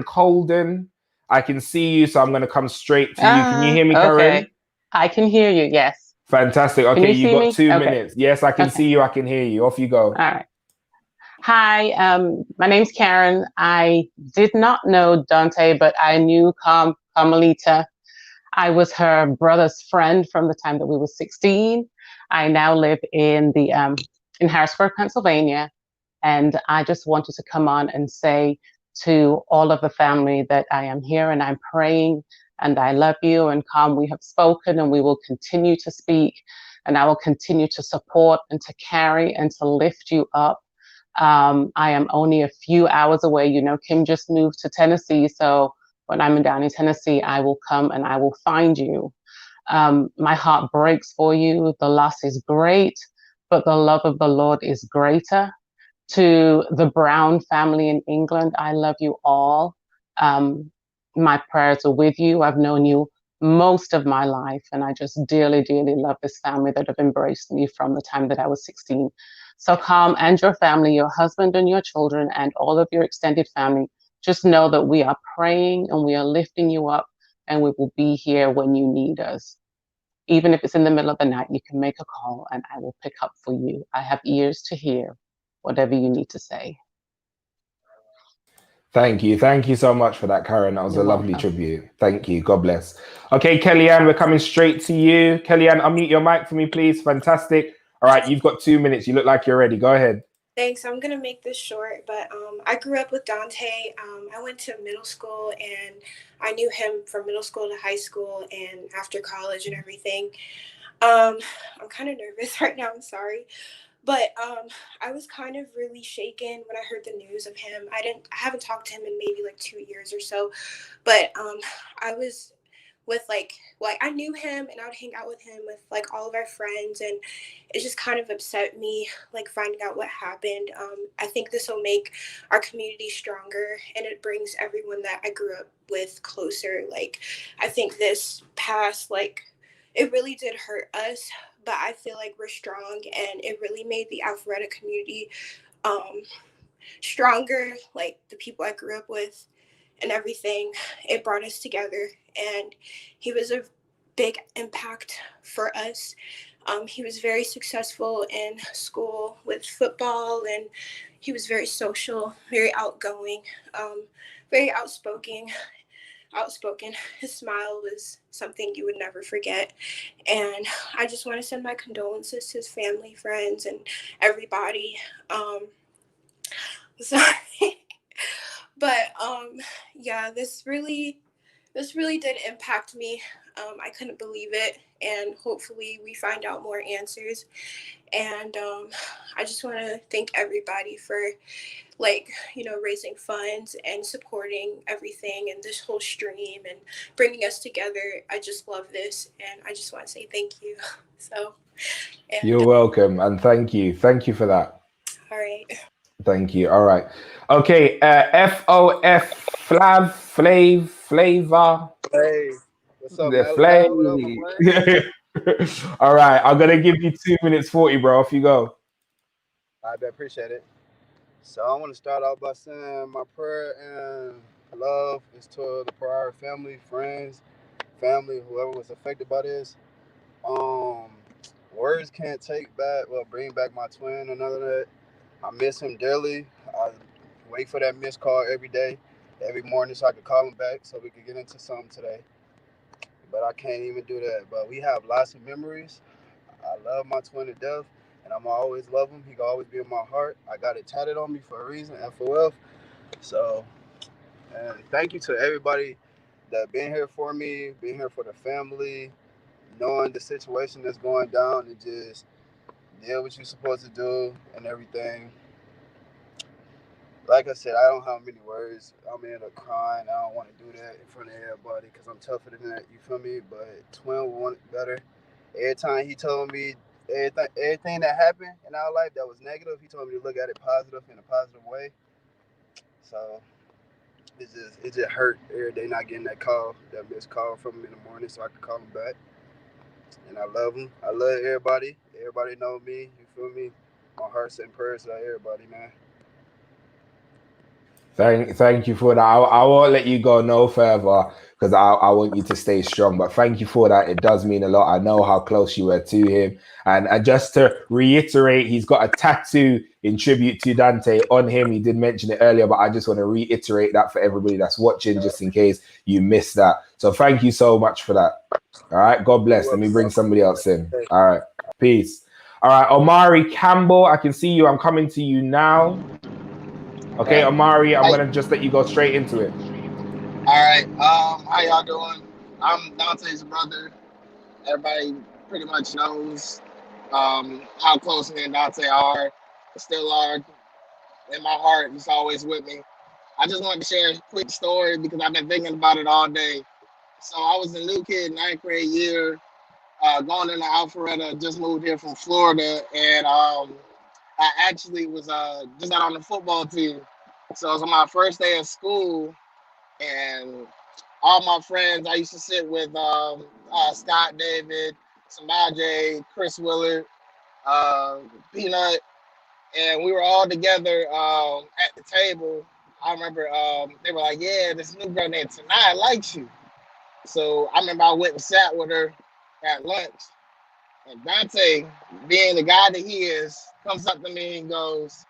Speaker 1: Colden? I can see you, so I'm going to come straight to you. Can you hear me, Karen?
Speaker 23: Okay. I can hear you, yes.
Speaker 1: Fantastic. Okay,
Speaker 23: Can you
Speaker 1: you
Speaker 23: see
Speaker 1: got
Speaker 23: me?
Speaker 1: 2
Speaker 23: Okay.
Speaker 1: minutes. Yes, I can see you. I can hear you. Off you go.
Speaker 23: All right. Hi, my name's Karen. I did not know Dante, but I knew Carmelita. I was her brother's friend from the time that we were 16. I now live in the in Harrisburg, Pennsylvania. And I just wanted to come on and say to all of the family that I am here and I'm praying and I love you. And Carm, we have spoken and we will continue to speak, and I will continue to support and to carry and to lift you up. I am only a few hours away. You know, Kim just moved to Tennessee. So when I'm down in Tennessee, I will come and I will find you. My heart breaks for you. The loss is great, but the love of the Lord is greater. To the Brown family in England, I love you all. My prayers are with you. I've known you most of my life, and I just dearly, dearly love this family that have embraced me from the time that I was 16. So Carm and your family, your husband and your children, and all of your extended family, just know that we are praying and we are lifting you up, and we will be here when you need us. Even if it's in the middle of the night, you can make a call and I will pick up for you. I have ears to hear whatever you need to say.
Speaker 1: Thank you. Thank you so much for that, Karen. That was
Speaker 23: You're
Speaker 1: a lovely
Speaker 23: welcome.
Speaker 1: tribute. Thank you. God bless. Okay, Kellyanne, we're coming straight to you. Kellyanne, unmute your mic for me, please. Fantastic. All right, you've got 2 minutes. You look like you're ready. Go ahead.
Speaker 8: Thanks. I'm going to make this short, but I grew up with Dante. I went to middle school and I knew him from middle school to high school and after college and everything. I'm kind of nervous right now. I'm sorry. But I was kind of really shaken when I heard the news of him. I haven't talked to him in maybe like 2 years or so, but I was with like I knew him and I would hang out with him with like all of our friends, and it just kind of upset me like finding out what happened. I think this will make our community stronger and it brings everyone that I grew up with closer. Like I think this past it really did hurt us, but I feel like we're strong and it really made the Alpharetta community stronger, like the people I grew up with and everything. It brought us together and he was a big impact for us. He was very successful in school with football and he was very social, very outgoing, very outspoken. His smile was something you would never forget. And I just want to send my condolences to his family, friends, and everybody. Sorry. But yeah, this really did impact me. I couldn't believe it, and hopefully we find out more answers. And I just want to thank everybody for raising funds and supporting everything and this whole stream and bringing us together. I just love this, and I just want to say thank you. So
Speaker 1: You're welcome, and thank you for that.
Speaker 8: All right.
Speaker 1: Thank you. All right. Okay. FOF Flavor.
Speaker 11: Hey, what's up,
Speaker 1: The
Speaker 11: Malachi? What up, my boy?
Speaker 1: All right. I'm gonna give you 2 minutes 40, bro. Off you go.
Speaker 11: I appreciate it. So I want to start off by saying my prayer and love is to the Parara family, friends, family, whoever was affected by this. Words can't bring back my twin or none of that. I miss him dearly. I wait for that missed call every day, every morning, so I could call him back so we could get into something today. But I can't even do that. But we have lots of memories. I love my twin to death, and I'm always love him. He can always be in my heart. I got it tatted on me for a reason, FOF. So, and thank you to everybody that been here for me, been here for the family, knowing the situation that's going down, and just did what you're supposed to do and everything. Like I said, I don't have many words. I'm in a crying. I don't want to do that in front of everybody because I'm tougher than that. You feel me? But Twin will want it better. Every time he told me everything that happened in our life that was negative, he told me to look at it positive in a positive way. So it just hurt every day not getting that missed call from him in the morning so I could call him back. And I love him. I love everybody. Everybody know me. You feel me? My hearts and prayers to everybody, man.
Speaker 1: Thank you for that. I won't let you go no further because I want you to stay strong. But thank you for that. It does mean a lot. I know how close you were to him. And just to reiterate, he's got a tattoo in tribute to Dante on him. He did mention it earlier, but I just want to reiterate that for everybody that's watching, just in case you missed that. So thank you so much for that. All right. God bless. Let me bring somebody else in. All right. Peace. All right, Omari Campbell, I can see you. I'm coming to you now. Okay, Omari, I'm gonna just let you go straight into it.
Speaker 12: All right. How y'all doing? I'm Dante's brother. Everybody pretty much knows how close me and Dante are. Still are in my heart. He's always with me. I just wanted to share a quick story because I've been thinking about it all day. So I was a new kid, ninth grade year, going into Alpharetta. Just moved here from Florida, and I actually was just got on the football team. So it was on my first day of school, and all my friends, I used to sit with Scott David, Samaje, Chris Willard, Peanut, and we were all together at the table. I remember they were like, yeah, this new girl named Tanai likes you. So I remember I went and sat with her at lunch. And Dante, being the guy that he is, comes up to me and goes,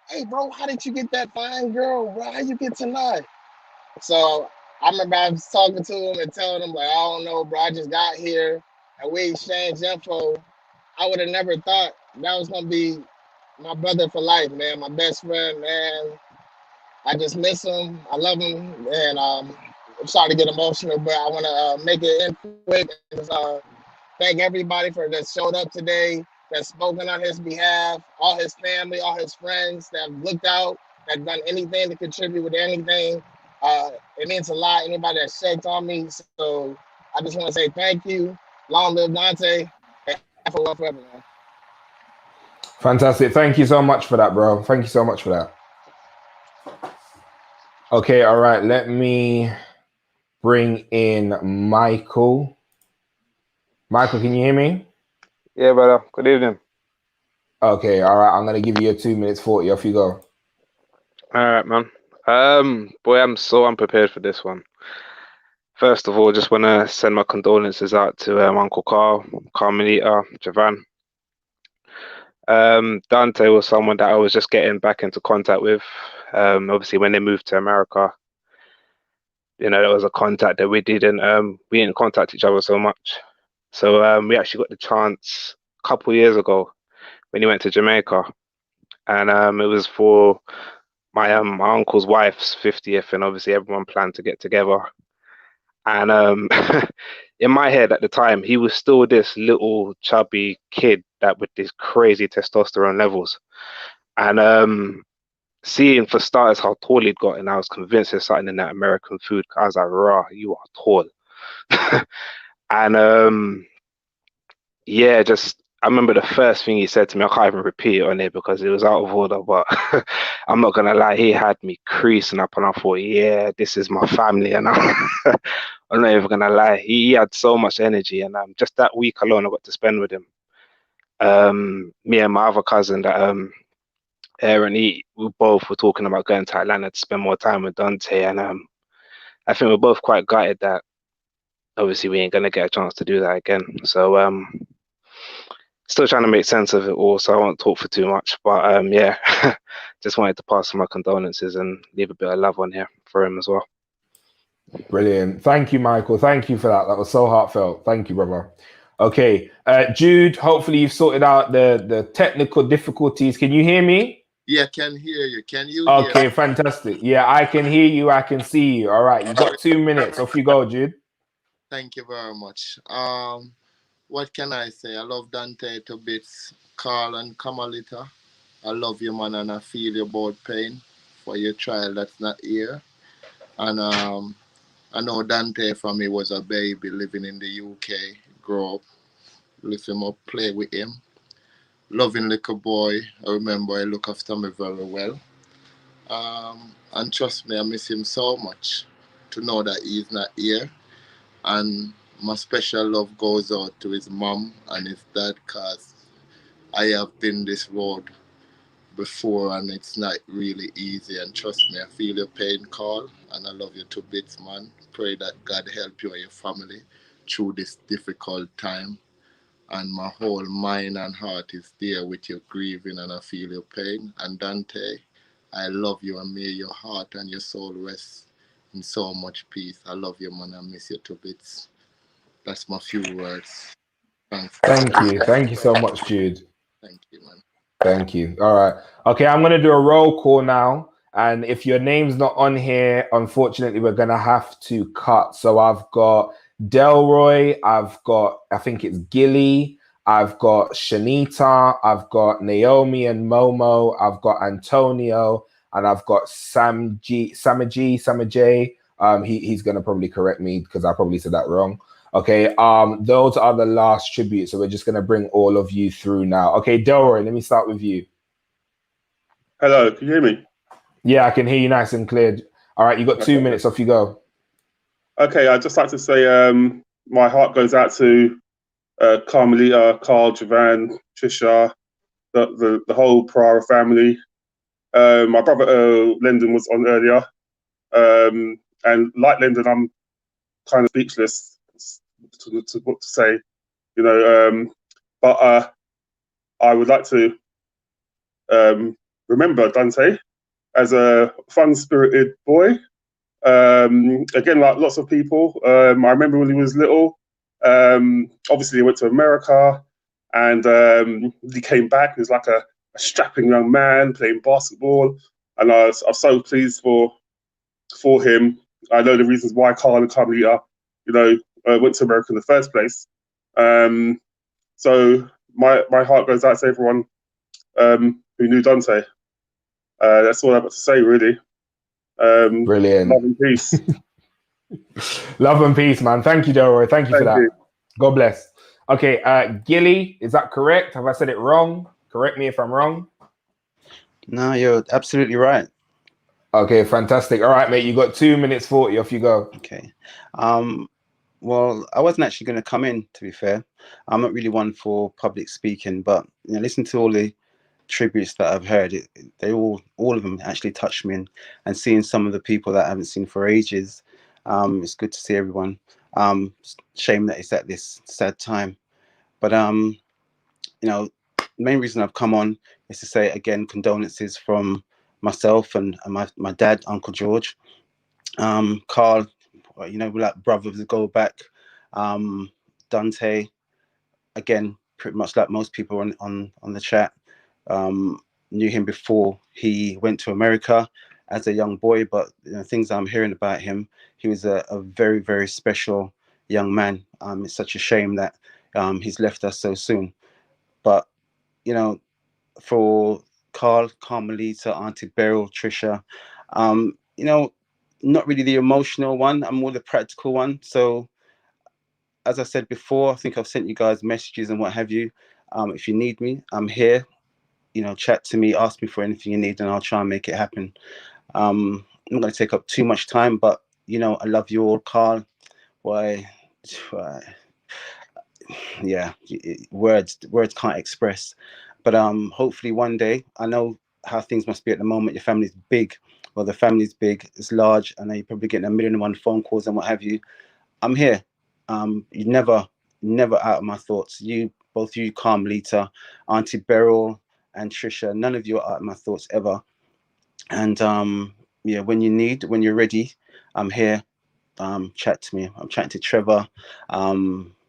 Speaker 12: hey, bro, how did you get that fine girl, bro? How you get Tanai? So I remember I was talking to him and telling him, like, I don't know, bro, I just got here and we exchanged info. I would have never thought that was going to be my brother for life, man, my best friend, man. I just miss him. I love him. And I'm sorry to get emotional, but I want to make it quick and just, thank everybody that showed up today, that's spoken on his behalf, all his family, all his friends that have looked out, that done anything to contribute with anything. It means a lot. Anybody that checked on me. So I just want to say thank you. Long live Dante. And for love forever, man.
Speaker 1: Fantastic. Thank you so much for that, bro. Thank you so much for that. Okay, all right. Let me bring in Michael. Michael, can you hear me?
Speaker 13: Yeah, brother. Good evening.
Speaker 1: Okay, all right. I'm gonna give you a 2 minutes 40. Off you go.
Speaker 13: All right, man. Boy, I'm so unprepared for this one. First of all, just want to send my condolences out to Uncle Carl, Carmelita, Javan. Dante was someone that I was just getting back into contact with. Obviously, when they moved to America, you know, there was a contact that we didn't contact each other so much. So we actually got the chance a couple of years ago when he went to Jamaica, and it was for my uncle's wife's 50th, and obviously everyone planned to get together. And in my head at the time, he was still this little chubby kid that with these crazy testosterone levels. And seeing for starters how tall he'd got, and I was convinced there's something in that American food. I was like, "Rah, you are tall." And yeah, just I remember the first thing he said to me. I can't even repeat it on it because it was out of order, but I'm not gonna lie, he had me creasing up, and I thought, yeah, this is my family, and I'm not even gonna lie, he had so much energy, and just that week alone I got to spend with him. Me and my other cousin, that Aaron, we both were talking about going to Atlanta to spend more time with Dante, and I think we're both quite gutted that obviously we ain't gonna get a chance to do that again. So still trying to make sense of it all, so I won't talk for too much. But yeah, just wanted to pass on my condolences and leave a bit of love on here for him as well.
Speaker 1: Brilliant. Thank you, Michael. Thank you for that. That was so heartfelt. Thank you, brother. Okay, Jude, hopefully you've sorted out the technical difficulties. Can you hear me?
Speaker 15: Yeah, can hear you. Can you hear
Speaker 1: Okay,
Speaker 15: me?
Speaker 1: fantastic. Yeah, I can hear you. I can see you. All right, you got 2 minutes. Off you go, Jude.
Speaker 15: Thank you very much. What can I say? I love Dante to bits. Carl and Kamalita. I love you, man, and I feel your both pain for your child that's not here. And I know Dante from he was a baby living in the UK. Grow up, lift him up, play with him. Loving little boy. I remember he looked after me very well. And trust me, I miss him so much to know that he's not here. And my special love goes out to his mom and his dad because I have been this road before and it's not really easy. And trust me, I feel your pain, Carl, and I love you to bits, man. Pray that God help you and your family through this difficult time. And my whole mind and heart is there with your grieving and I feel your pain. And Dante, I love you and may your heart and your soul rest in so much peace. I love you, man. I miss you to bits. That's my few words. Thanks.
Speaker 1: Thank you. Thank you so much, Jude.
Speaker 15: Thank you, man.
Speaker 1: Thank you. All right. Okay, I'm going to do a roll call now. And if your name's not on here, unfortunately, we're going to have to cut. So I've got Delroy, I've got, I think it's Gilly, I've got Shanita, I've got Naomi and Momo, I've got Antonio, and I've got Samaj. He's going to probably correct me because I probably said that wrong. Okay, those are the last tributes. So we're just going to bring all of you through now. Okay, Delroy, let me start with you.
Speaker 16: Hello, can you hear me?
Speaker 1: Yeah, I can hear you nice and clear. All right, you got 2 minutes. Off you go.
Speaker 16: Okay, I'd just like to say my heart goes out to Carmelita, Carl, Javan, Trisha, the whole Parara family. My brother Lyndon was on earlier. And like Lyndon, I'm kind of speechless to what to say, you know. But I would like to remember Dante as a fun-spirited boy. Again, like lots of people, I remember when he was little. Obviously, he went to America, and he came back. He was like a strapping young man playing basketball, and I'm so pleased for him. I know the reasons why Carl and Carmelita, went to America in the first place. So my heart goes out to everyone who knew Dante. That's all I've got to say, really.
Speaker 1: Brilliant.
Speaker 16: Love and peace.
Speaker 1: Love and peace, man. Thank you, Delroy. Thank you for that. God bless. Okay, Gilly, is that correct? Have I said it wrong? Correct me if I'm wrong.
Speaker 11: No, you're absolutely right.
Speaker 1: Okay, fantastic. All right, mate, you got 2 minutes 40. Off you go.
Speaker 11: Okay. Well, I wasn't actually going to come in, to be fair. I'm not really one for public speaking, but listen to all the tributes that I've heard. They all of them actually touched me, and seeing some of the people that I haven't seen for ages. It's good to see everyone. Shame that it's at this sad time, but the main reason I've come on is to say again condolences from myself and my dad, Uncle George. Carl, we're like brothers that go back. Dante, again, pretty much like most people on the chat, knew him before he went to America as a young boy, but things I'm hearing about him, he was a very, very special young man. It's such a shame that he's left us so soon. But, for Carl, Carmelita, Auntie Beryl, Trisha, not really the emotional one. I'm more the practical one. So, as I said before, I think I've sent you guys messages and what have you. If you need me, I'm here. Chat to me, ask me for anything you need, and I'll try and make it happen. I'm not going to take up too much time, but I love you all, Carl. Why? Yeah, words can't express. But hopefully one day, I know how things must be at the moment. Your family's big. Well, the family's big. It's large. I know you're probably getting 1,000,001 phone calls and what have you. I'm here. You're never out of my thoughts. Both you, Carmelita, Auntie Beryl, and Trisha. None of you are out of my thoughts ever. And when you're ready, I'm here. Chat to me. I'm chatting to Trevor.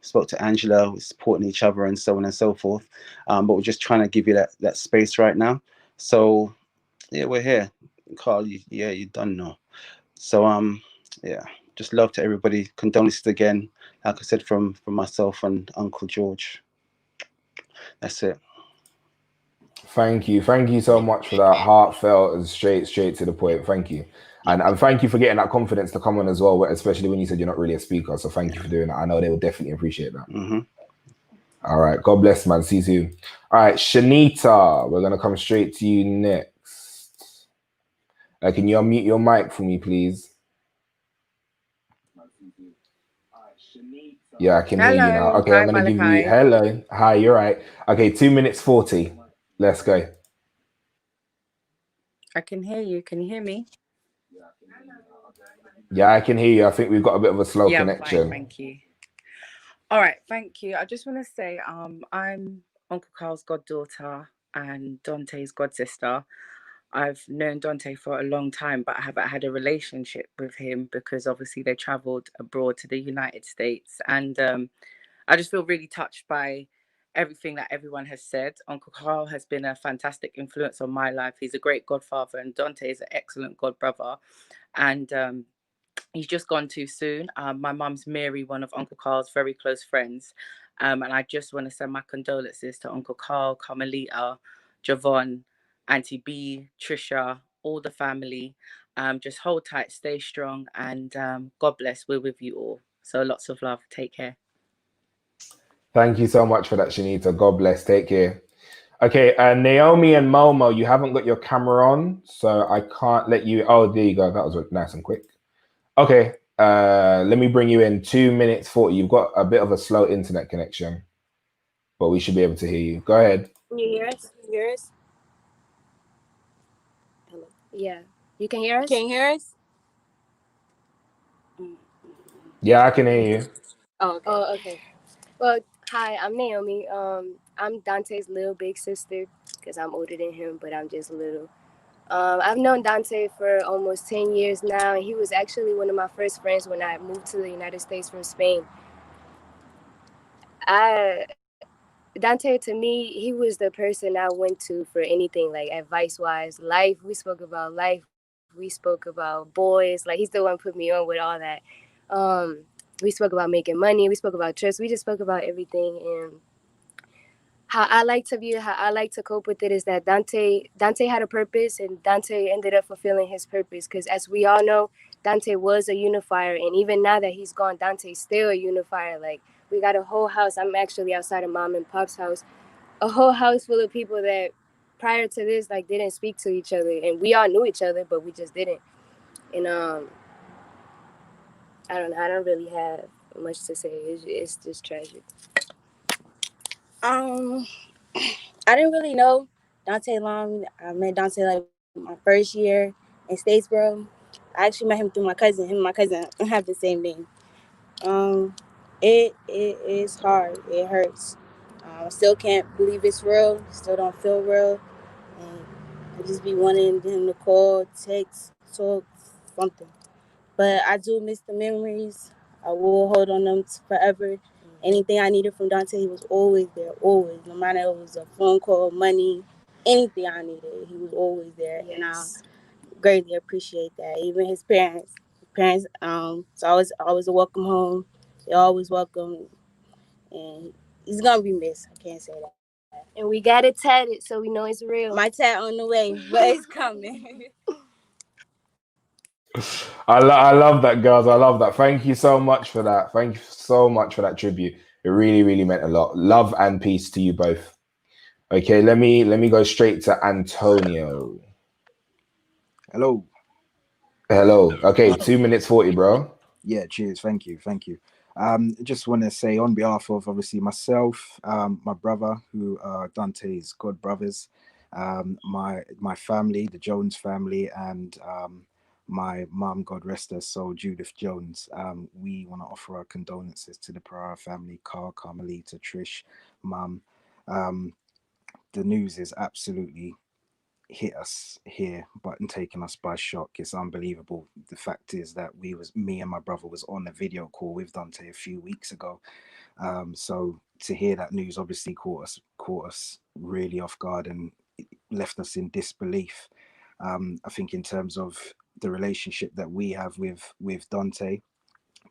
Speaker 11: Spoke to Angela. We're supporting each other and so on and so forth. But we're just trying to give you that space right now. So yeah, we're here. Carl, you done know. So yeah, just love to everybody. Condolences again, like I said, from myself and Uncle George. That's it.
Speaker 1: Thank you so much for that heartfelt and straight to the point. Thank you, and thank you for getting that confidence to come on as well, especially when you said you're not really a speaker. So thank you for doing that. I know they will definitely appreciate that.
Speaker 11: Mm-hmm.
Speaker 1: All right, God bless, man. See you soon. All right, Shanita, we're gonna come straight to you next. Can you unmute your mic for me, please? Yeah, I can hear you now. Okay,
Speaker 17: Hi,
Speaker 1: I'm gonna give you
Speaker 17: Malachi.
Speaker 1: hello. Hi, you're right. Okay, 2 minutes 40. Let's go.
Speaker 17: I can hear you. Can you hear me?
Speaker 1: Yeah, I can hear you. I think we've got a bit of a slow connection.
Speaker 17: Fine, thank you. All right, thank you. I just want to say I'm Uncle Carl's goddaughter and Dante's godsister. I've known Dante for a long time, but I haven't had a relationship with him because obviously they traveled abroad to the United States. And I just feel really touched by everything that everyone has said. Uncle Carl has been a fantastic influence on my life. He's a great godfather, and Dante is an excellent god brother. And he's just gone too soon. My mum's Mary, one of Uncle Carl's very close friends. And I just want to send my condolences to Uncle Carl, Carmelita, Javon, Auntie B, Trisha, all the family. Just hold tight, stay strong, and God bless. We're with you all. So lots of love. Take care.
Speaker 1: Thank you so much for that, Shanita. God bless. Take care. Okay, Naomi and Momo, you haven't got your camera on, so I can't let you. Oh, there you go. That was nice and quick. Okay, let me bring you in. 2 minutes 40. You've got a bit of a slow internet connection, but we should be able to hear you. Go ahead.
Speaker 18: Can you hear us? Can you hear us? Hello. Yeah. You can hear us? Can you hear us?
Speaker 1: Yeah, I can hear you.
Speaker 18: Oh, okay. Oh, okay. Well, hi, I'm Naomi. I'm Dante's little big sister because I'm older than him, but I'm just little. I've known Dante for almost 10 years now, and he was actually one of my first friends when I moved to the United States from Spain. Dante, to me, he was the person I went to for anything, like advice-wise, life. We spoke about life. We spoke about boys. Like, he's the one who put me on with all that. We spoke about making money. We spoke about trust. We just spoke about everything. And how I like to view, how I like to cope with it is that Dante had a purpose, and Dante ended up fulfilling his purpose. Because as we all know, Dante was a unifier, and even now that he's gone, Dante's still a unifier. Like, we got a whole house. I'm actually outside of Mom and Pop's house. A whole house full of people that prior to this, like, didn't speak to each other, and we all knew each other, but we just didn't. And I don't know. I don't really have much to say. It's just tragic. I didn't really know Dante long. I met Dante like my first year in Statesboro. I actually met him through my cousin. Him and my cousin have the same name. It is hard. It hurts. I still can't believe it's real. Still don't feel real. And I just be wanting him to call, text, talk, something. But I do miss the memories. I will hold on them forever. Anything I needed from Dante, he was always there, always. No matter if it was a phone call, money, anything I needed, he was always there. Yes. And I greatly appreciate that. Even his parents, it's always a welcome home. They're always welcome. And he's gonna be missed. I can't say that. And we got it tatted, so we know it's real. My tat on the way, but it's coming.
Speaker 1: I love that, girls. I love that. Thank you so much for that. Thank you so much for that tribute. It really, really meant a lot. Love and peace to you both. Okay, let me go straight to Antonio.
Speaker 19: Hello.
Speaker 1: Hello. Okay, 2 minutes 40, bro.
Speaker 19: Yeah, cheers. Thank you. Just want to say on behalf of obviously myself, my brother, who are Dante's god brothers, my family, the Jones family, and my mum, God rest her soul, Judith Jones. We want to offer our condolences to the Parara family, Carl, Carmelita, Trish, mum. The news is absolutely hit us here but and taken us by shock. It's unbelievable. The fact is that me and my brother was on a video call with Dante a few weeks ago. So to hear that news obviously caught us really off guard and left us in disbelief. I think in terms of the relationship that we have with Dante,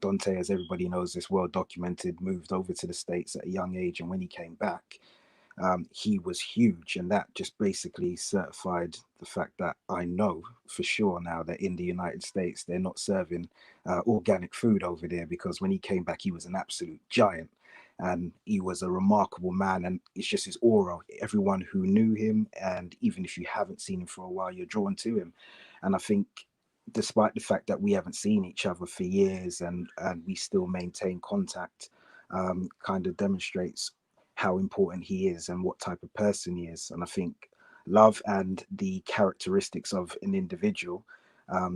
Speaker 19: as everybody knows, is well documented, moved over to the States at a young age, and when he came back, he was huge, and that just basically certified the fact that I know for sure now that in the United States they're not serving organic food over there, because when he came back he was an absolute giant and he was a remarkable man, and it's just his aura. Everyone who knew him, and even if you haven't seen him for a while, you're drawn to him. And I think despite the fact that we haven't seen each other for years and we still maintain contact, kind of demonstrates how important he is and what type of person he is. And I think love and the characteristics of an individual,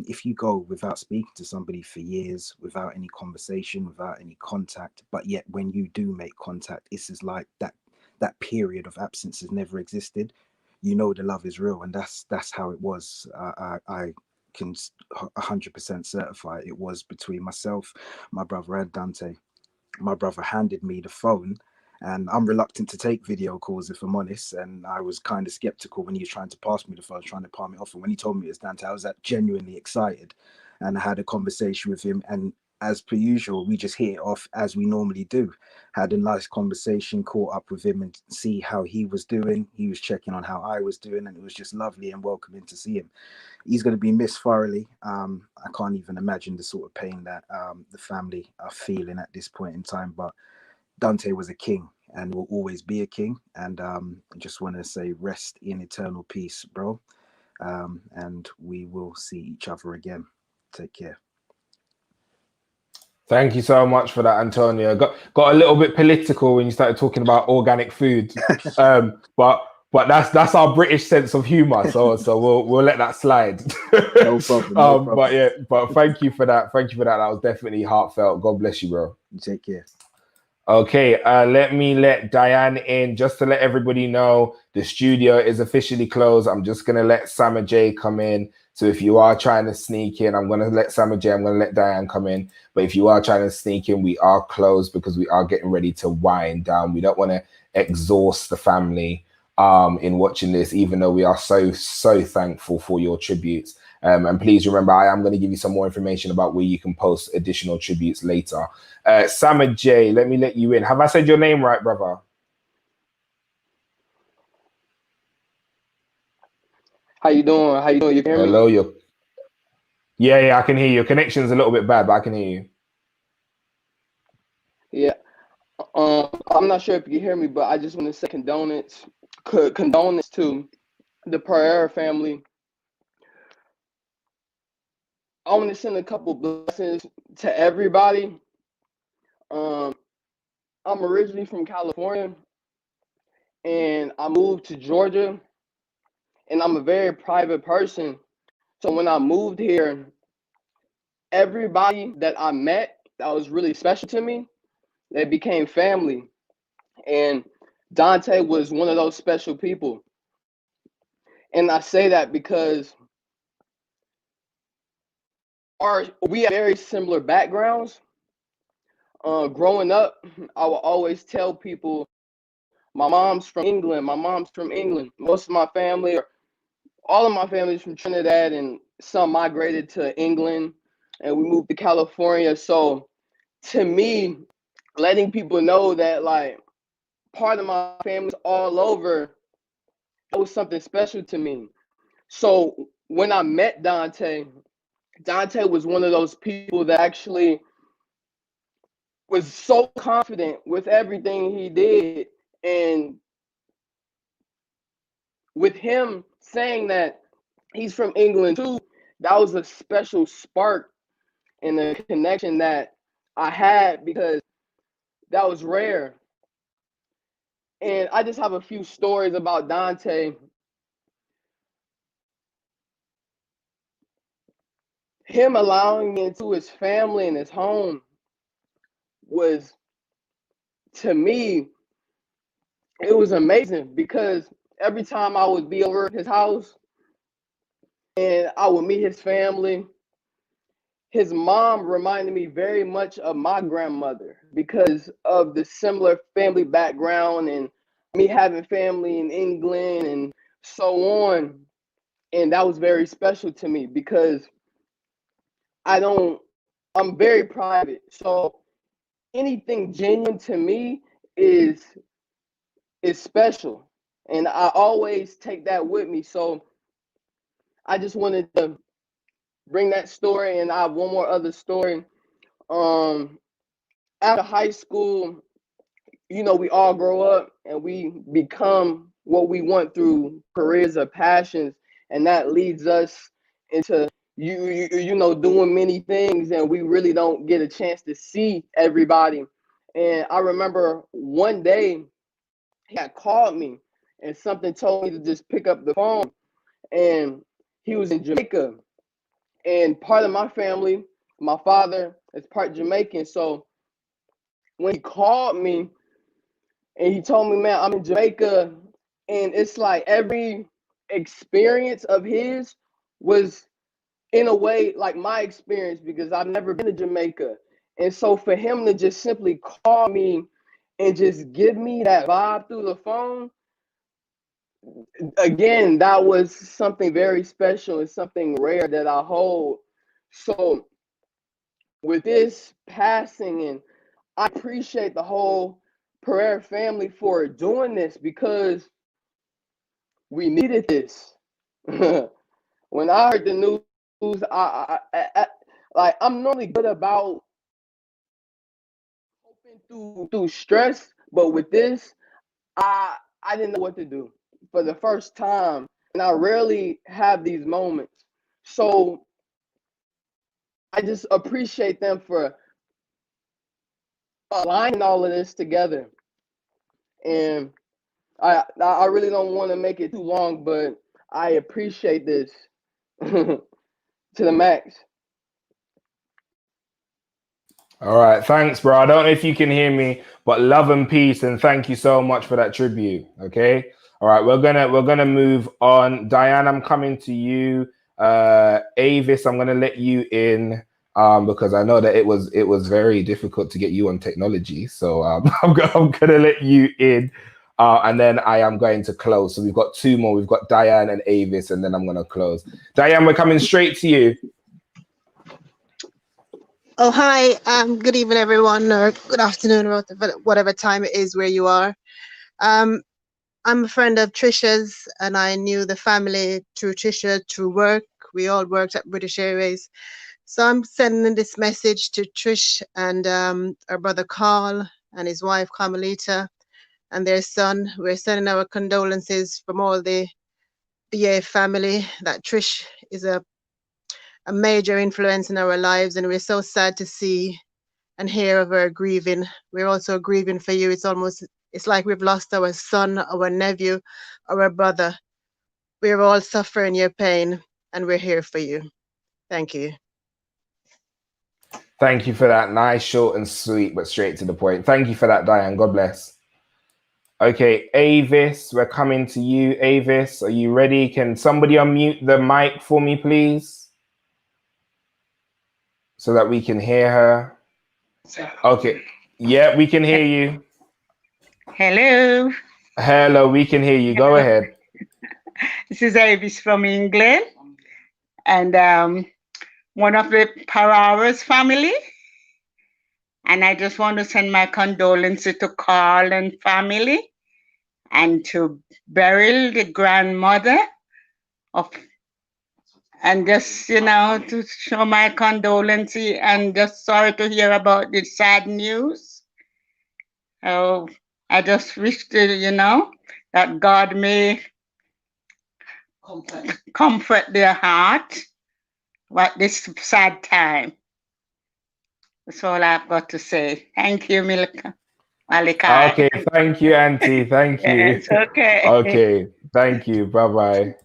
Speaker 19: if you go without speaking to somebody for years, without any conversation, without any contact, but yet when you do make contact, it's as like that period of absence has never existed. You know the love is real, and that's how it was. I can 100% certify it was between myself, my brother, and Dante. My brother handed me the phone, And I'm reluctant to take video calls, if I'm honest. And I was kind of skeptical when he was trying to pass me the phone, trying to palm it off. And when he told me it was Dante, I was genuinely excited. And I had a conversation with him. And as per usual, we just hit it off as we normally do. Had a nice conversation, caught up with him and see how he was doing. He was checking on how I was doing, and it was just lovely and welcoming to see him. He's going to be missed thoroughly. I can't even imagine the sort of pain that the family are feeling at this point in time. But Dante was a king and will always be a king. And I just want to say rest in eternal peace, bro. And we will see each other again. Take care.
Speaker 1: Thank you so much for that, Antonio. Got a little bit political when you started talking about organic food, but that's our British sense of humor. So we'll let that slide.
Speaker 19: No problem. No problem.
Speaker 1: But yeah, but thank you for that. Thank you for that. That was definitely heartfelt. God bless you, bro.
Speaker 19: You take care.
Speaker 1: Okay, let me let Diane in just to let everybody know the studio is officially closed. I'm just going to let Sama J come in. So if you are trying to sneak in, I'm going to let Sama J, I'm going to let Diane come in. But if you are trying to sneak in, we are closed because we are getting ready to wind down. We don't want to exhaust the family in watching this, even though we are so thankful for your tributes. And please remember, I am going to give you some more information about where you can post additional tributes later. Sama J, let me let you in. Have I said your name right, brother?
Speaker 14: How you doing? How you doing? You can hear me?
Speaker 1: Hello, yeah, I can hear you. Your connection's a little bit bad, but I can hear you.
Speaker 14: Yeah. I'm not sure if you can hear me, but I just want to say condolence to the Parara family. I want to send a couple blessings to everybody. I'm originally from California, and I moved to Georgia, and I'm a very private person. So when I moved here, everybody that I met that was really special to me, they became family. And Dante was one of those special people. And I say that because we have very similar backgrounds. Growing up, I will always tell people my mom's from England. Most of my family, all of my family is from Trinidad, and some migrated to England, and we moved to California. So to me, letting people know that like part of my family's all over, that was something special to me. So when I met Dante was one of those people that actually was so confident with everything he did. And with him saying that he's from England too, that was a special spark and a connection that I had because that was rare. And I just have a few stories about Dante. Him allowing me into his family and his home was, to me, it was amazing because every time I would be over at his house and I would meet his family, his mom reminded me very much of my grandmother because of the similar family background and me having family in England and so on. And that was very special to me because I'm very private. So anything genuine to me is special. And I always take that with me. So I just wanted to bring that story, and I have one more other story. After high school, we all grow up and we become what we want through careers or passions, and that leads us into doing many things, and we really don't get a chance to see everybody. And I remember one day he had called me, and something told me to just pick up the phone, and he was in Jamaica. And part of my family, my father is part Jamaican. So when he called me and he told me, man, I'm in Jamaica, and it's like every experience of his was in a way like my experience because I've never been to Jamaica. And so for him to just simply call me and just give me that vibe through the phone, again, that was something very special and something rare that I hold. So with this passing, and I appreciate the whole Parara family for doing this because we needed this. When I heard the news, like I'm normally good about coping through stress, but with this, I didn't know what to do for the first time, and I rarely have these moments. So I just appreciate them for aligning all of this together. And I really don't want to make it too long, but I appreciate this to the max.
Speaker 1: All right, thanks, bro. I don't know if you can hear me, but love and peace, and thank you so much for that tribute. Okay. All right, we're gonna move on. Diane, I'm coming to you. Avis, I'm gonna let you in because I know that it was very difficult to get you on technology. So I'm gonna let you in, and then I am going to close. So we've got two more. We've got Diane and Avis, and then I'm gonna close. Diane, we're coming straight to you.
Speaker 2: Oh, hi. Good evening, everyone, or good afternoon, or whatever time it is where you are. I'm a friend of Trisha's, and I knew the family through Trisha, through work. We all worked at British Airways. So I'm sending this message to Trish and her brother Carl and his wife Carmelita and their son. We're sending our condolences from all the BA family that Trish is a major influence in our lives, and we're so sad to see and hear of her grieving. We're also grieving for you. It's like we've lost our son, our nephew, our brother. We're all suffering your pain, and we're here for you. Thank you.
Speaker 1: Thank you for that. Nice, short and sweet, but straight to the point. Thank you for that, Diane. God bless. Okay, Avis, we're coming to you. Avis, are you ready? Can somebody unmute the mic for me, please? So that we can hear her. Okay. Yeah, we can hear you.
Speaker 20: Hello.
Speaker 1: Hello, we can hear you. Go ahead.
Speaker 20: This is Avis from England, and one of the Pararas family. And I just want to send my condolences to Carl and family, and to Beryl, the grandmother of, and just, to show my condolences, and just sorry to hear about the sad news. Oh, I just wish that God may comfort their heart at this sad time. That's all I've got to say. Thank you, Malachi.
Speaker 1: Okay, thank you, Auntie. Thank you.
Speaker 20: Yes, okay.
Speaker 1: Okay, thank you. Bye-bye.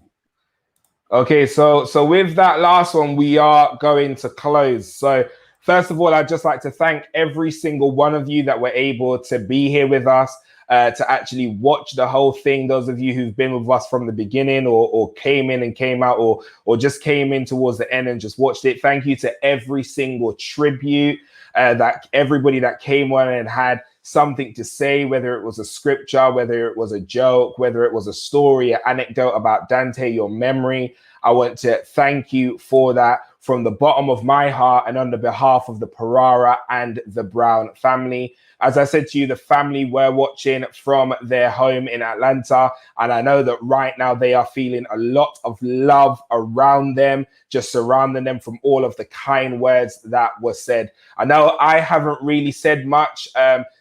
Speaker 1: Okay, so with that last one, we are going to close. So first of all, I'd just like to thank every single one of you that were able to be here with us, to actually watch the whole thing. Those of you who've been with us from the beginning, or came in and came out, or just came in towards the end and just watched it. Thank you to every single tribute, that everybody that came on and had something to say, whether it was a scripture, whether it was a joke, whether it was a story, an anecdote about Dante, your memory. I want to thank you for that from the bottom of my heart and on the behalf of the Parara and the Brown family. As I said to you, the family were watching from their home in Atlanta, and I know that right now they are feeling a lot of love around them, just surrounding them from all of the kind words that were said. I know I haven't really said much.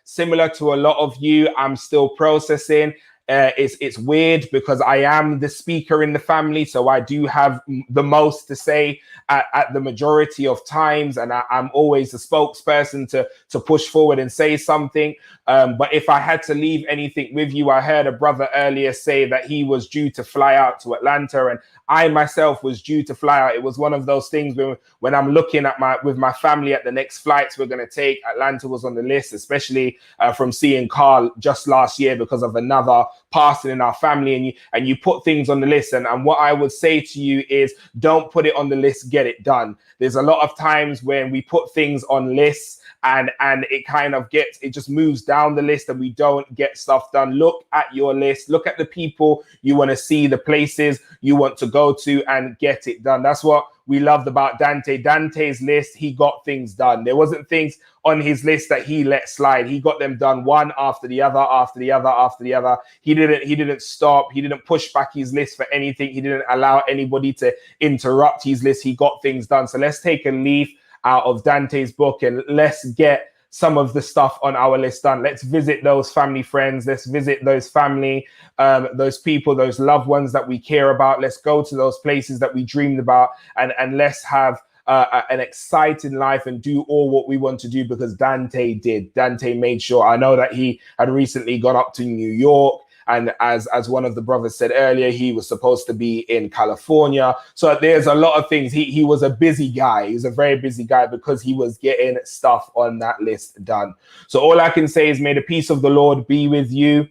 Speaker 1: Similar to a lot of you, I'm still processing. It's weird because I am the speaker in the family, so I do have the most to say at the majority of times, and I'm always the spokesperson to push forward and say something. But if I had to leave anything with you, I heard a brother earlier say that he was due to fly out to Atlanta, and I myself was due to fly out. It was one of those things when I'm looking at with my family at the next flights we're going to take, Atlanta was on the list, especially from seeing Carl just last year because of another passing in our family, and you put things on the list. And what I would say to you is, don't put it on the list, get it done. There's a lot of times when we put things on lists and it kind of gets, it just moves down the list and we don't get stuff done. Look at your list, look at the people you want to see, the places you want to go to, and get it done. That's what we loved about Dante. Dante's list, he got things done. There wasn't things on his list that he let slide. He got them done one after the other, after the other, after the other. He didn't stop. He didn't push back his list for anything. He didn't allow anybody to interrupt his list. He got things done. So let's take a leaf out of Dante's book and let's get some of the stuff on our list done. Let's visit those family friends. Let's visit those family, those people, those loved ones that we care about. Let's go to those places that we dreamed about, and let's have an exciting life and do all what we want to do, because Dante did. Dante made sure. I know that he had recently gone up to New York, and as one of the brothers said earlier, he was supposed to be in California. So there's a lot of things. He was a busy guy. He was a very busy guy because he was getting stuff on that list done. So all I can say is, may the peace of the Lord be with you.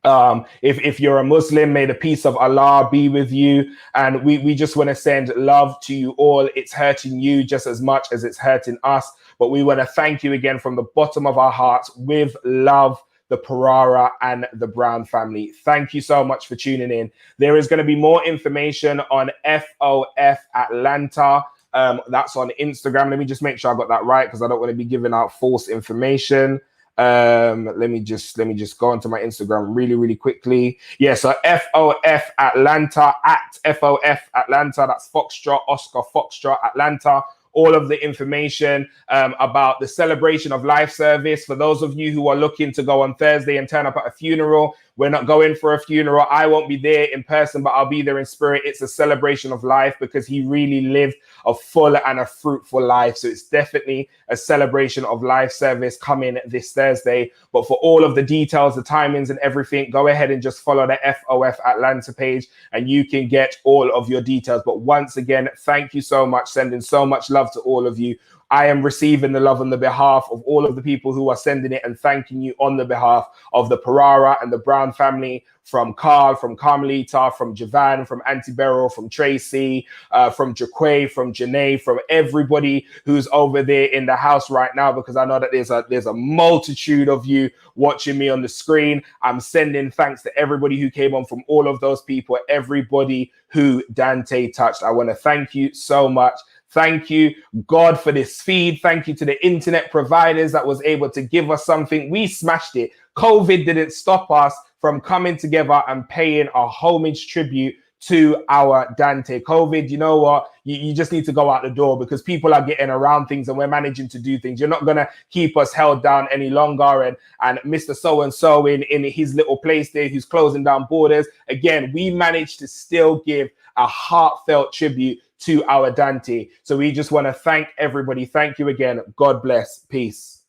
Speaker 1: If you're a Muslim, may the peace of Allah be with you. And we just want to send love to you all. It's hurting you just as much as it's hurting us. But we want to thank you again from the bottom of our hearts with love, the Parara and the Brown family. Thank you so much for tuning in. There is going to be more information on FOF Atlanta. That's on Instagram. Let me just make sure I got that right, because I don't want to be giving out false information. Let me just go onto my Instagram really quickly. Yeah, so FOF Atlanta, at FOF Atlanta. That's Foxtrot Oscar Foxtrot Atlanta. All of the information about the celebration of life service. For those of you who are looking to go on Thursday and turn up at a funeral, we're not going for a funeral. I won't be there in person, but I'll be there in spirit. It's a celebration of life, because he really lived a full and a fruitful life. So it's definitely a celebration of life service coming this Thursday. But for all of the details, the timings and everything, go ahead and just follow the FOF Atlanta page and you can get all of your details. But once again, thank you so much. Sending so much love to all of you. I am receiving the love on the behalf of all of the people who are sending it, and thanking you on the behalf of the Parara and the Brown family, from Carl, from Carmelita, from Javan, from Auntie Beryl, from Tracy, from Jaquay, from Janae, from everybody who's over there in the house right now, because I know that there's a multitude of you watching me on the screen. I'm sending thanks to everybody who came on, from all of those people, everybody who Dante touched. I want to thank you so much. Thank you, God, for this feed. Thank you to the internet providers that was able to give us something. We smashed it. COVID didn't stop us from coming together and paying a homage tribute to our Dante. COVID, you know what? You just need to go out the door, because people are getting around things and we're managing to do things. You're not going to keep us held down any longer. And Mr. So-and-so in his little place there, who's closing down borders. Again, we managed to still give a heartfelt tribute to our Dante. So we just want to thank everybody. Thank you again. God bless. Peace.